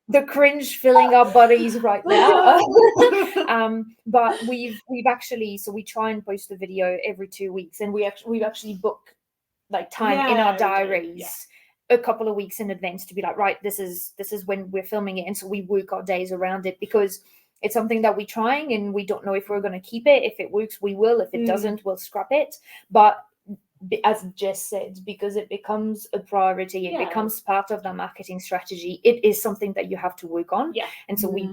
The cringe filling our bodies right now. But we've actually, so we try and post a video every 2 weeks, and we've actually booked like time in our diaries a couple of weeks in advance to be like, right, this is when we're filming it, and so we work our days around it, because it's something that we're trying and we don't know if we're going to keep it. If it works, we will. If it doesn't, we'll scrap it. But as Jess said, because it becomes a priority, it becomes part of the marketing strategy, it is something that you have to work on. And so we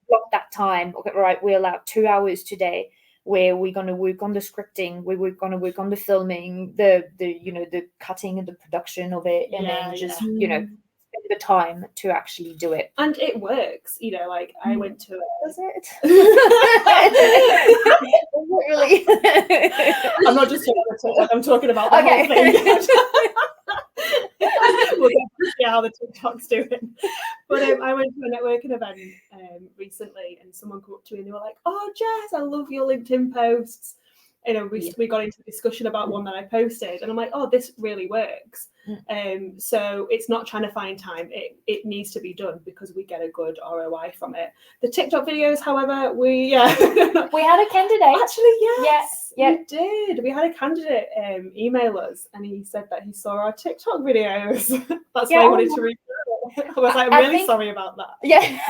block that time. Okay, right, we allow 2 hours today where we're going to work on the scripting, we're going to work on the filming, the cutting and the production of it, and then just spend the time to actually do it. And it works, like I went to Does it? Really? I'm not just talking about TikTok, I'm talking about the whole thing. We'll get to see how the TikTok's doing. But I went to a networking event recently, and someone came up to me and they were like, "Oh, Jess, I love your LinkedIn posts." We got into a discussion about one that I posted, and I'm like, "Oh, this really works." So it's not trying to find time. It needs to be done because we get a good ROI from it. The TikTok videos, however, we had a candidate. Actually, yes, we did. We had a candidate email us, and he said that he saw our TikTok videos. That's why I wanted to read it. I was like, I'm really sorry about that. Yeah.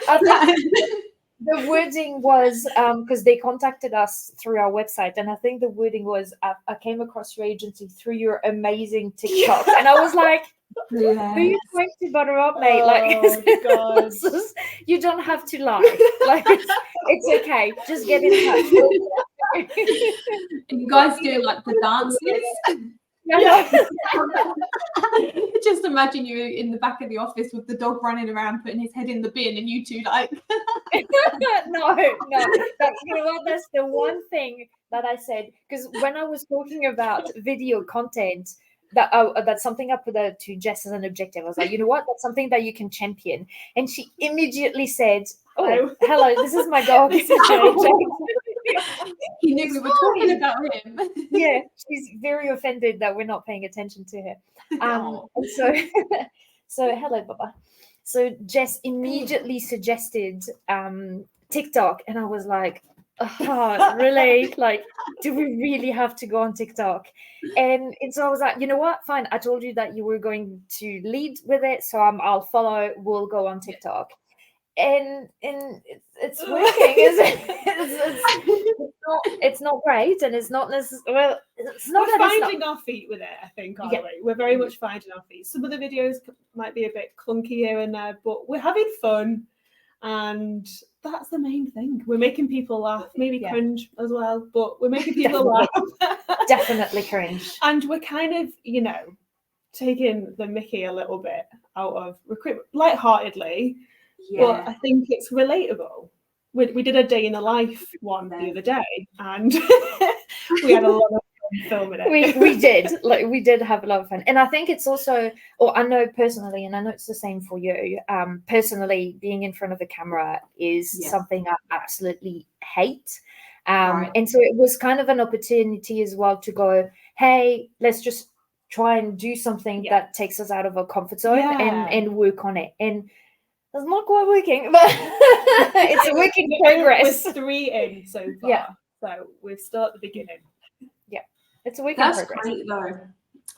I think the wording was because they contacted us through our website, and I think the wording was, I came across your agency through your amazing TikTok. And I was like, who are you going to butter up, mate? God. You don't have to lie. Like, it's okay. Just get in touch. You guys do like the dances? Just imagine you in the back of the office with the dog running around putting his head in the bin, and you two like no, that's the one thing that I said, because when I was talking about video content, that's something I put to Jess as an objective. I was like, you know what, that's something that you can champion. And she immediately said, "Oh, hello, this is my dog." He knew we were talking about him. Yeah, she's very offended that we're not paying attention to her. So hello, Baba. So Jess immediately suggested TikTok, and I was like, "Oh, really? Like, do we really have to go on TikTok?" And so I was like, "You know what? Fine. I told you that you were going to lead with it, so I'll follow. We'll go on TikTok." And it's working, isn't it? It's not great, and it's not necessarily. Well, it's not. We're finding our feet with it, I think, aren't we? We're very much finding our feet. Some of the videos might be a bit clunky here and there, but we're having fun, and that's the main thing. We're making people laugh, maybe cringe as well, but we're making people laugh. Definitely cringe. And we're kind of, taking the mickey a little bit out of recruitment, lightheartedly. Yeah. But I think it's relatable. We did a day in the life one the other day, and we had a lot of fun filming it. We did have a lot of fun, and I think it's also, or I know personally, and I know it's the same for you. Personally, being in front of a camera is something I absolutely hate, and so it was kind of an opportunity as well to go, hey, let's just try and do something that takes us out of our comfort zone and work on it. And it's not quite working, but it's a work in progress. We're 3 in so far. Yeah. So we're still at the beginning. Yeah, it's a work in progress. That's great though.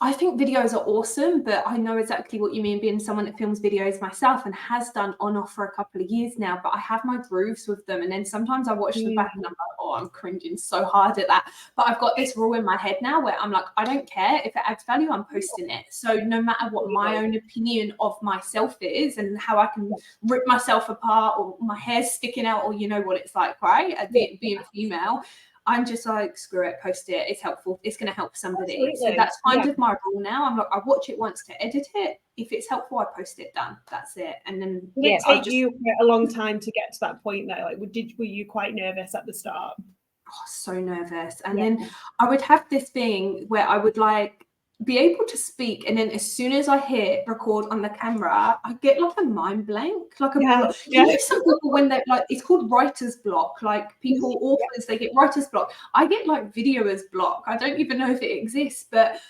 I think videos are awesome, but I know exactly what you mean, being someone that films videos myself and has done on off for a couple of years now, but I have my grooves with them. And then sometimes I watch them back and I'm like, oh, I'm cringing so hard at that. But I've got this rule in my head now where I'm like, I don't care. If it adds value, I'm posting it. So no matter what my own opinion of myself is and how I can rip myself apart or my hair's sticking out or you know what it's like, right? Being female. I'm just like, screw it, post it. It's helpful. It's going to help somebody. Absolutely. So that's kind of my rule now. I'm like, I watch it once to edit it. If it's helpful, I post it. Done. That's it. And then did it take you a long time to get to that point though? Like, were you quite nervous at the start? Oh, so nervous. And then I would have this thing where I would like be able to speak, and then as soon as I hit record on the camera, I get like a mind blank, like a block. You know, some people when they like, it's called writer's block, like people authors, they get writer's block. I get like video's block. I don't even know if it exists, but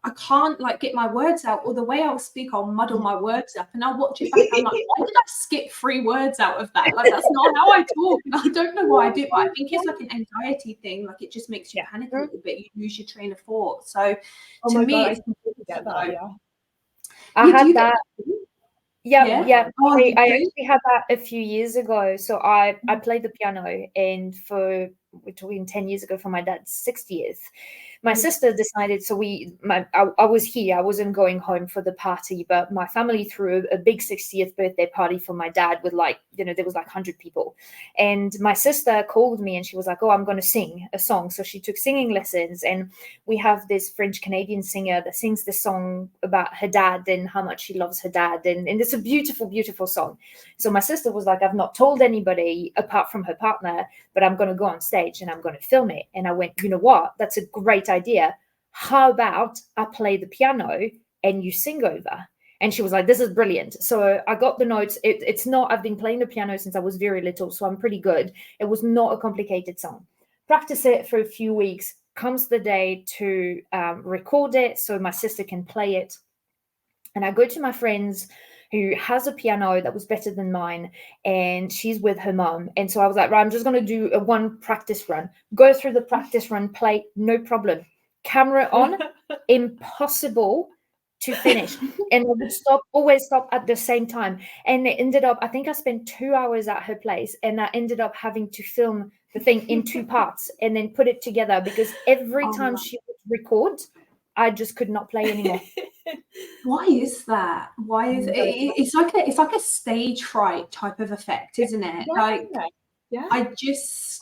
I can't like get my words out, or the way I'll speak, I'll muddle my words up, and I'll watch it back. I'm like, why did I skip 3 words out of that? Like, that's not how I talk. And I don't know why I do, but I think it's like an anxiety thing. Like, it just makes you panic a little bit. You lose your train of thought. So to me, I completely get that. I had that. Yeah. Oh, I actually had that a few years ago. So I played the piano, and we're talking 10 years ago, for my dad's 60th. My sister decided, I was here, I wasn't going home for the party, but my family threw a big 60th birthday party for my dad with there was like 100 people. And my sister called me and she was like, oh, I'm going to sing a song. So she took singing lessons, and we have this French-Canadian singer that sings this song about her dad and how much she loves her dad. And it's a beautiful, beautiful song. So my sister was like, I've not told anybody apart from her partner, but I'm going to go on stage and I'm going to film it. And I went, you know what? That's a great idea. How about I play the piano and you sing over? And she was like, this is brilliant. So I got the notes. I've been playing the piano since I was very little, so I'm pretty good. It was not a complicated song. Practice it for a few weeks. Comes the day to record it so my sister can play it. And I go to my friends who has a piano that was better than mine, and she's with her mom. And so I was like, right, I'm just going to do a 1 practice run. Go through the practice run, play, no problem. Camera on, impossible to finish. And I would always stop at the same time. And it ended up, I think I spent 2 hours at her place, and I ended up having to film the thing in 2 parts and then put it together, because every time she would record, I just could not play anymore. Why is that? Why is it? It's like a stage fright type of effect, isn't it?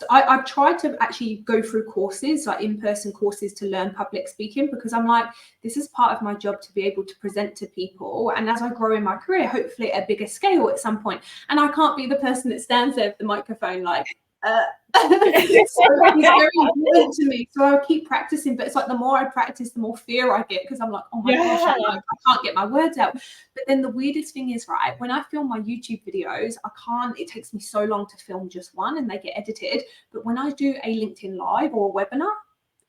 I've tried to actually go through courses, like in-person courses, to learn public speaking, because I'm like, this is part of my job to be able to present to people. And as I grow in my career, hopefully at a bigger scale at some point, and I can't be the person that stands there with the microphone like, so it's very important to me. So I'll keep practicing, but it's like the more I practice, the more fear I get, because I'm like, oh my gosh, I can't get my words out. But then the weirdest thing is, right, when I film my YouTube videos, it takes me so long to film just one and they get edited. But when I do a LinkedIn Live or a webinar,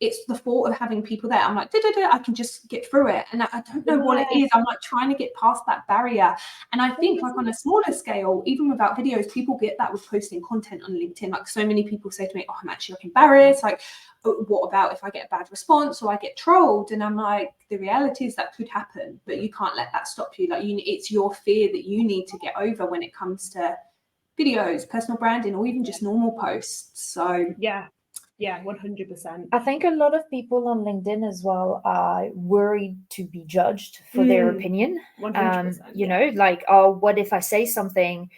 it's the thought of having people there. I'm like, I can just get through it. And I don't know what it is. I'm like trying to get past that barrier. And I think like on a smaller scale, even without videos, people get that with posting content on LinkedIn. Like so many people say to me, oh, I'm actually like embarrassed. Like, what about if I get a bad response or I get trolled? And I'm like, the reality is that could happen, but you can't let that stop you. Like it's your fear that you need to get over when it comes to videos, personal branding, or even just normal posts. So yeah, 100%. I think a lot of people on LinkedIn as well are worried to be judged for their opinion. 100%, like, oh, what if I say something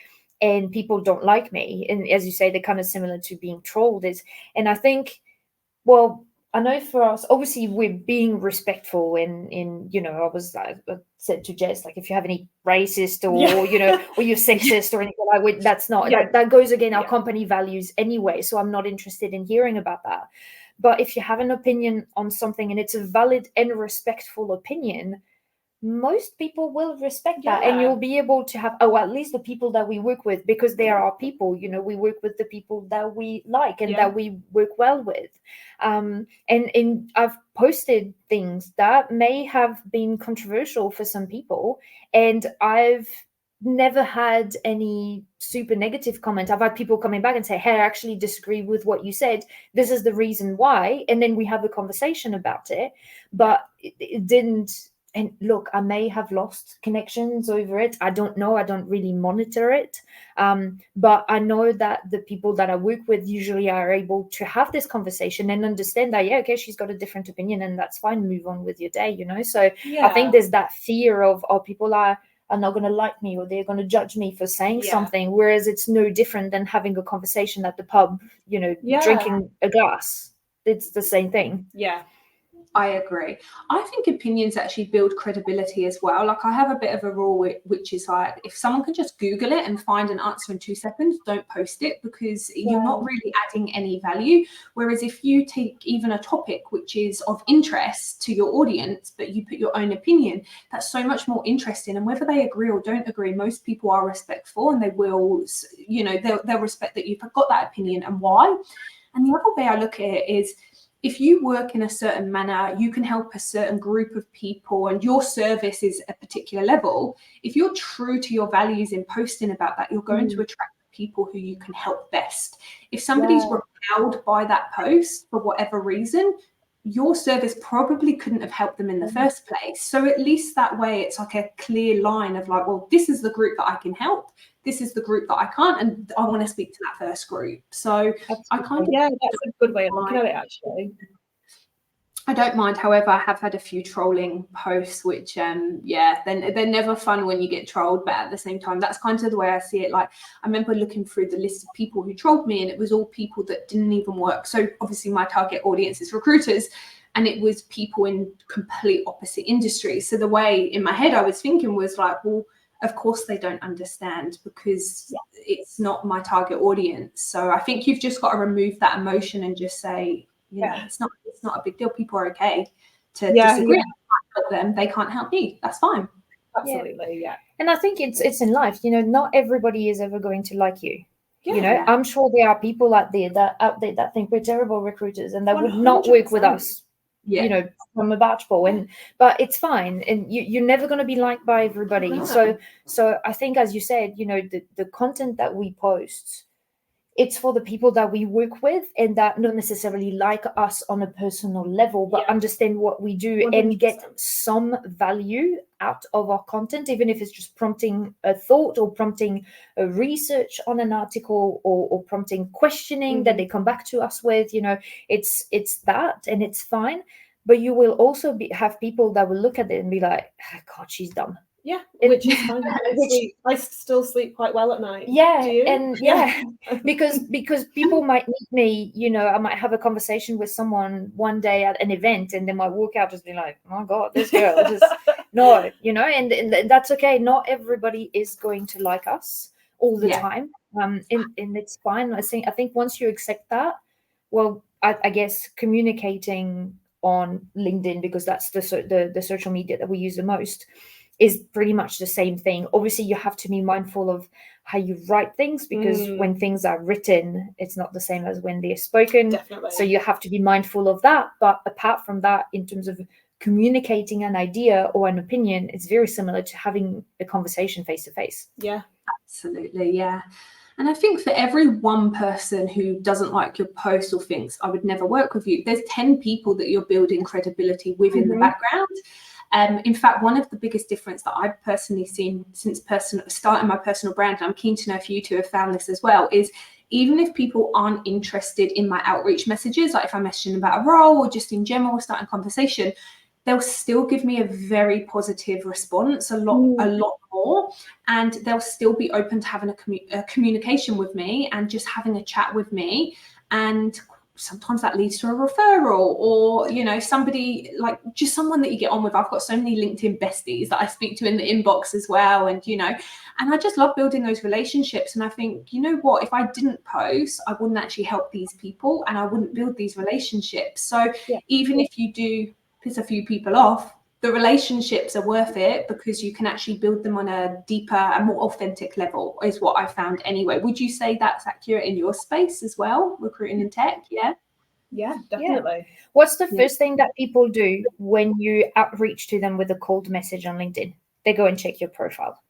and people don't like me? And as you say, they're kind of similar to being trolled. And I think, well, I know for us, obviously, we're being respectful. And I said to Jess, like, if you have any racist or or you're sexist or anything, that's not that goes against our company values anyway. So I'm not interested in hearing about that. But if you have an opinion on something and it's a valid and respectful opinion, most people will respect that, and you'll be able to have, at least the people that we work with, because they are our people, we work with the people that we like and that we work well with. And I've posted things that may have been controversial for some people, and I've never had any super negative comment. I've had people coming back and say, hey, I actually disagree with what you said. This is the reason why. And then we have a conversation about it. But it didn't. And look, I may have lost connections over it. I don't know. I don't really monitor it. But I know that the people that I work with usually are able to have this conversation and understand that, yeah, okay, she's got a different opinion and that's fine. Move on with your day, you know? So I think there's that fear of, oh, people are not going to like me or they're going to judge me for saying something. Whereas it's no different than having a conversation at the pub, you know, drinking a glass. It's the same thing. Yeah. I agree. I think opinions actually build credibility as well. Like I have a bit of a rule, which is like, if someone can just Google it and find an answer in 2 seconds, don't post it, because you're not really adding any value. Whereas if you take even a topic which is of interest to your audience, but you put your own opinion, that's so much more interesting. And whether they agree or don't agree, most people are respectful and they will, you know, they'll respect that you've got that opinion and why. And the other way I look at it is, if you work in a certain manner, you can help a certain group of people and your service is a particular level. If you're true to your values in posting about that, you're going to attract people who you can help best. If somebody's repelled by that post for whatever reason, your service probably couldn't have helped them in the first place. So at least that way, it's like a clear line of like, well, this is the group that I can help. This is the group that I can't, and I want to speak to that first group. So I kind of that's a good way of looking at it, actually. I don't mind. However, I have had a few trolling posts, which then they're never fun when you get trolled, but at the same time, that's kind of the way I see it. Like I remember looking through the list of people who trolled me, and it was all people that didn't even work. So obviously, my target audience is recruiters. And it was people in complete opposite industries. So the way in my head I was thinking was like, well, of course they don't understand because it's not my target audience. So I think you've just got to remove that emotion and just say, you know, it's not a big deal. People are okay to disagree. I can't help them. They can't help me. That's fine. Absolutely, yeah. And I think it's in life, you know, not everybody is ever going to like you. You know, I'm sure there are people out there that think we're terrible recruiters and that 100%. Would not work with us. You know, from a batch pool, but it's fine, and you're never going to be liked by everybody. So I think, as you said, you know, the content that we post, it's for the people that we work with and that not necessarily like us on a personal level, but understand what we do 100%. And get some value out of our content, even if it's just prompting a thought or prompting a research on an article or prompting questioning that they come back to us with. You know, it's that, and it's fine. But you will also have people that will look at it and be like, oh, God, she's dumb. Yeah, which is fine. I still sleep quite well at night. Yeah, do you? And because people might meet me, you know, I might have a conversation with someone one day at an event, and they might walk out just be like, "Oh my God, this girl just no," you know, and that's okay. Not everybody is going to like us all the time, and it's fine. I think once you accept that, well, I guess communicating on LinkedIn, because that's the social media that we use the most, is pretty much the same thing. Obviously, you have to be mindful of how you write things, because when things are written, it's not the same as when they're spoken. Definitely. So you have to be mindful of that. But apart from that, in terms of communicating an idea or an opinion, it's very similar to having a conversation face to face. Yeah, absolutely. Yeah. And I think for every one person who doesn't like your post or thinks I would never work with you, there's 10 people that you're building credibility with in the background. In fact, one of the biggest difference that I've personally seen since starting my personal brand, and I'm keen to know if you two have found this as well, is even if people aren't interested in my outreach messages, like if I'm messaging about a role or just in general starting conversation, they'll still give me a very positive response, a lot more, and they'll still be open to having a communication with me and just having a chat with me. And sometimes that leads to a referral, or, you know, somebody like just someone that you get on with. I've got so many LinkedIn besties that I speak to in the inbox as well. And, you know, and I just love building those relationships. And I think, you know what, if I didn't post, I wouldn't actually help these people and I wouldn't build these relationships. So even if you do piss a few people off, the relationships are worth it, because you can actually build them on a deeper and more authentic level, is what I found anyway. Would you say that's accurate in your space as well, recruiting in tech? Yeah, definitely. Yeah. What's the first thing that people do when you outreach to them with a cold message on LinkedIn? They go and check your profile.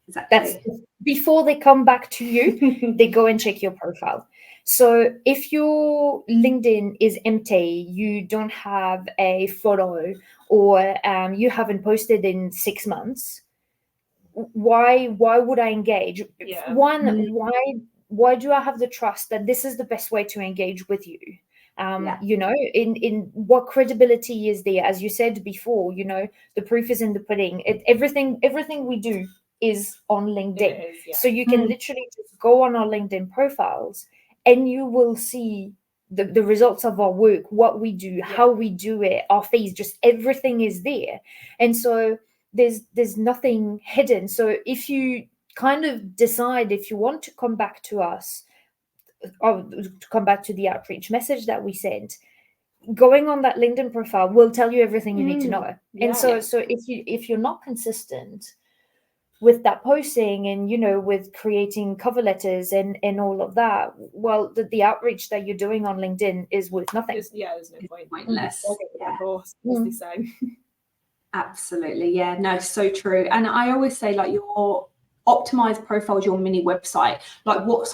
Exactly. That's before they come back to you, they go and check your profile. So if your LinkedIn is empty, you don't have a photo, or you haven't posted in 6 months, why would I engage? Yeah. One, why do I have the trust that this is the best way to engage with you? You know, in what credibility is there? As you said before, you know, the proof is in the pudding. Everything we do is on LinkedIn. It is, yeah. So you can literally just go on our LinkedIn profiles and you will see the results of our work, what we do, how we do it, our fees, just everything is there. And so there's nothing hidden. So if you kind of decide if you want to come back to us, or to come back to the outreach message that we sent, going on that LinkedIn profile will tell you everything you need to know. And so if you're not consistent with that posting and, you know, with creating cover letters and all of that, well, the outreach that you're doing on LinkedIn is worth nothing. There's no point. Pointless. As they say. Absolutely. Yeah, no, so true. And I always say, like, your optimized profile is your mini website. Like, what's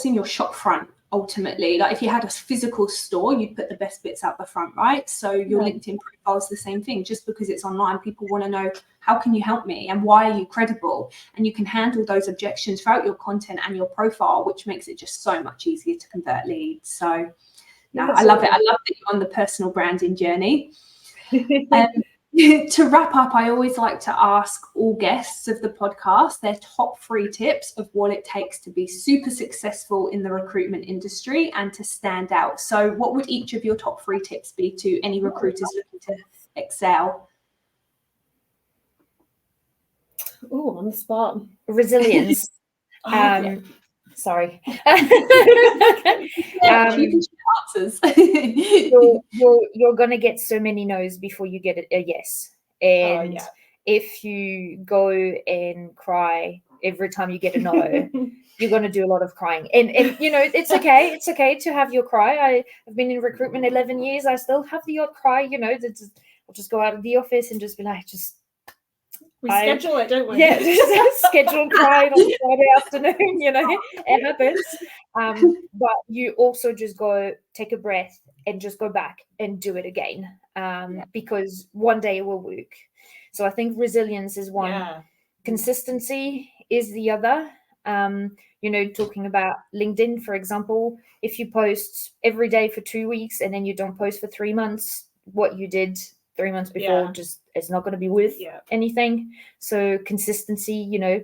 in your shop front ultimately. Like, if you had a physical store, you'd put the best bits out the front, right? So your LinkedIn profile is the same thing. Just because it's online, people want to know, how can you help me and why are you credible? And you can handle those objections throughout your content and your profile, which makes it just so much easier to convert leads. So no, I love it. I love that you're on the personal branding journey. To wrap up, I always like to ask all guests of the podcast their top 3 tips of what it takes to be super successful in the recruitment industry and to stand out. So what would each of your top 3 tips be to any recruiters looking to excel? Oh, on the spot. Resilience. Sorry. You can share answers. You're going to get so many no's before you get a yes. And if you go and cry every time you get a no, you're going to do a lot of crying. And you know, it's okay. It's okay to have your cry. I've been in recruitment 11 years. I still have the odd cry, you know. I'll just go out of the office and just be like, we schedule it, don't we? Yeah, schedule crying on Friday afternoon, you know, it happens. But you also just go take a breath and just go back and do it again, because one day it will work. So I think resilience is one, consistency is the other. You know, talking about LinkedIn, for example, if you post every day for 2 weeks and then you don't post for 3 months, what you did 3 months before just it's not going to be worth anything. So consistency, you know.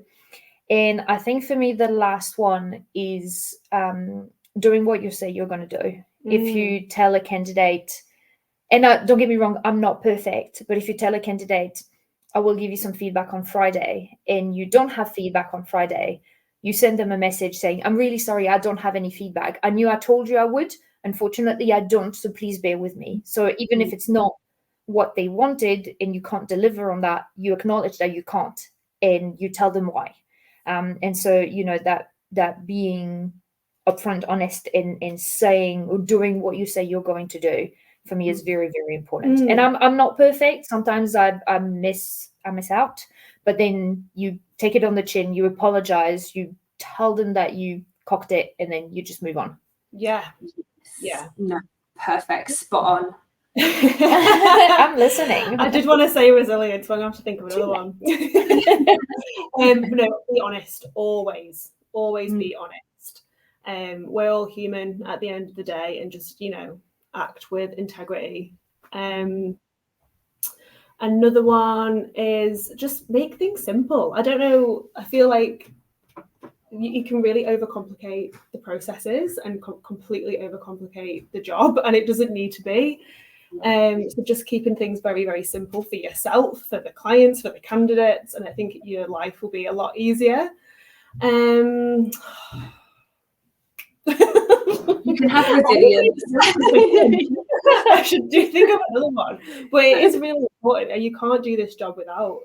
And I think for me the last one is doing what you say you're going to do. If you tell a candidate, and don't get me wrong, I'm not perfect, but if you tell a candidate, I will give you some feedback on Friday, and you don't have feedback on Friday, you send them a message saying, I'm really sorry, I don't have any feedback. I knew I told you I would. Unfortunately, I don't, so please bear with me. So even if it's not what they wanted and you can't deliver on that, you acknowledge that you can't and you tell them why. And so, you know, that being upfront, honest in saying or doing what you say you're going to do, for me is very, very important. And I'm not perfect. Sometimes I miss out, but then you take it on the chin, you apologize, you tell them that you cocked it, and then you just move on. No, perfect, spot on. I'm listening. I did want to say resilience, but I'm going to have to think of another one. No, be honest. Always be honest. We're all human at the end of the day, and just, you know, act with integrity. Another one is just make things simple. I don't know. I feel like you can really overcomplicate the processes and completely overcomplicate the job, and it doesn't need to be. So just keeping things very, very simple for yourself, for the clients, for the candidates, and I think your life will be a lot easier. You can have resilience. I should think of another one, but it is really important, and you can't do this job without.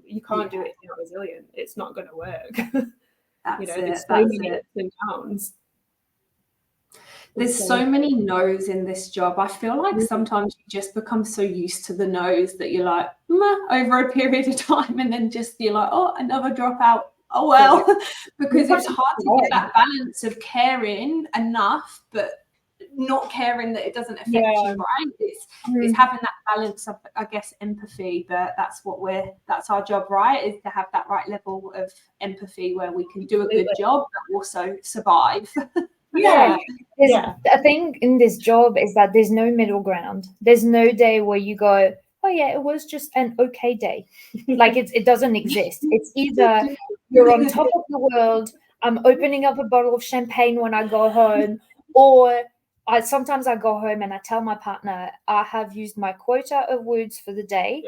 You can't do it if you're not resilient. It's not going to work. There's so many ups and downs. There's so many no's in this job. I feel like sometimes you just become so used to the no's that you're like, over a period of time, and then just you're like, oh, another dropout. oh well, because it's hard to get that balance of caring enough, but not caring that it doesn't affect you, right? It's having that balance of, I guess, empathy, but that's our job, right? Is to have that right level of empathy where we can do a good job but also survive. I think in this job is that there's no middle ground. There's no day where you go, oh yeah, it was just an okay day. Like it doesn't exist. It's either you're on top of the world, I'm opening up a bottle of champagne when I go home, or sometimes I go home and I tell my partner, I have used my quota of words for the day.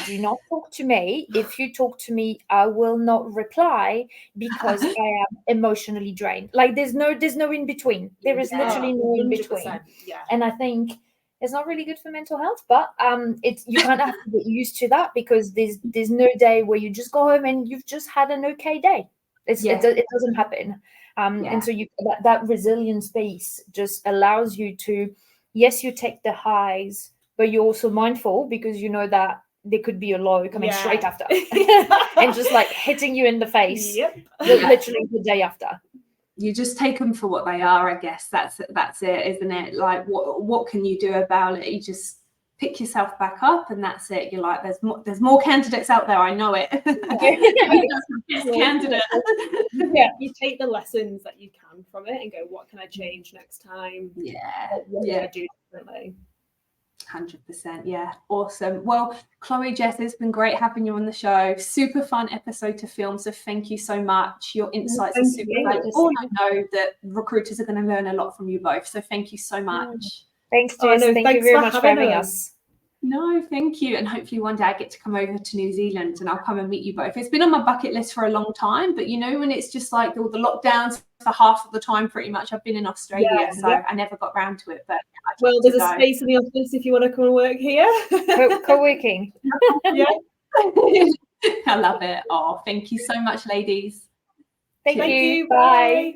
Do not talk to me. If you talk to me, I will not reply because I am emotionally drained. Like there's no in between. There is literally no in between. And I think it's not really good for mental health, but you kind of have to get used to that, because there's no day where you just go home and you've just had an okay day. It doesn't happen. And so that resilience piece just allows you to, yes, you take the highs, but you're also mindful because you know that there could be a low coming straight after and just like hitting you in the face literally the day after. You just take them for what they are, I guess. That's it, isn't it? Like what can you do about it? You just pick yourself back up, and that's it. You're like, there's more candidates out there. I know it. Candidate. You take the lessons that you can from it and go, what can I change next time? What can I do differently? 100%. Yeah, awesome. Well, Chloe, Jess, it's been great having you on the show. Super fun episode to film, so thank you so much. Your insights are super valuable. I know that recruiters are going to learn a lot from you both, so thank you so much. Thanks, Jess. Thank you very much for having us. No, thank you. And hopefully one day I get to come over to New Zealand and I'll come and meet you both. It's been on my bucket list for a long time, but when it's just like all the lockdowns for half of the time, pretty much I've been in Australia, so I never got round to it. But there's a space in the office if you want to come and work here. Co-working. I love it. Oh, thank you so much, ladies. Thank you. Bye.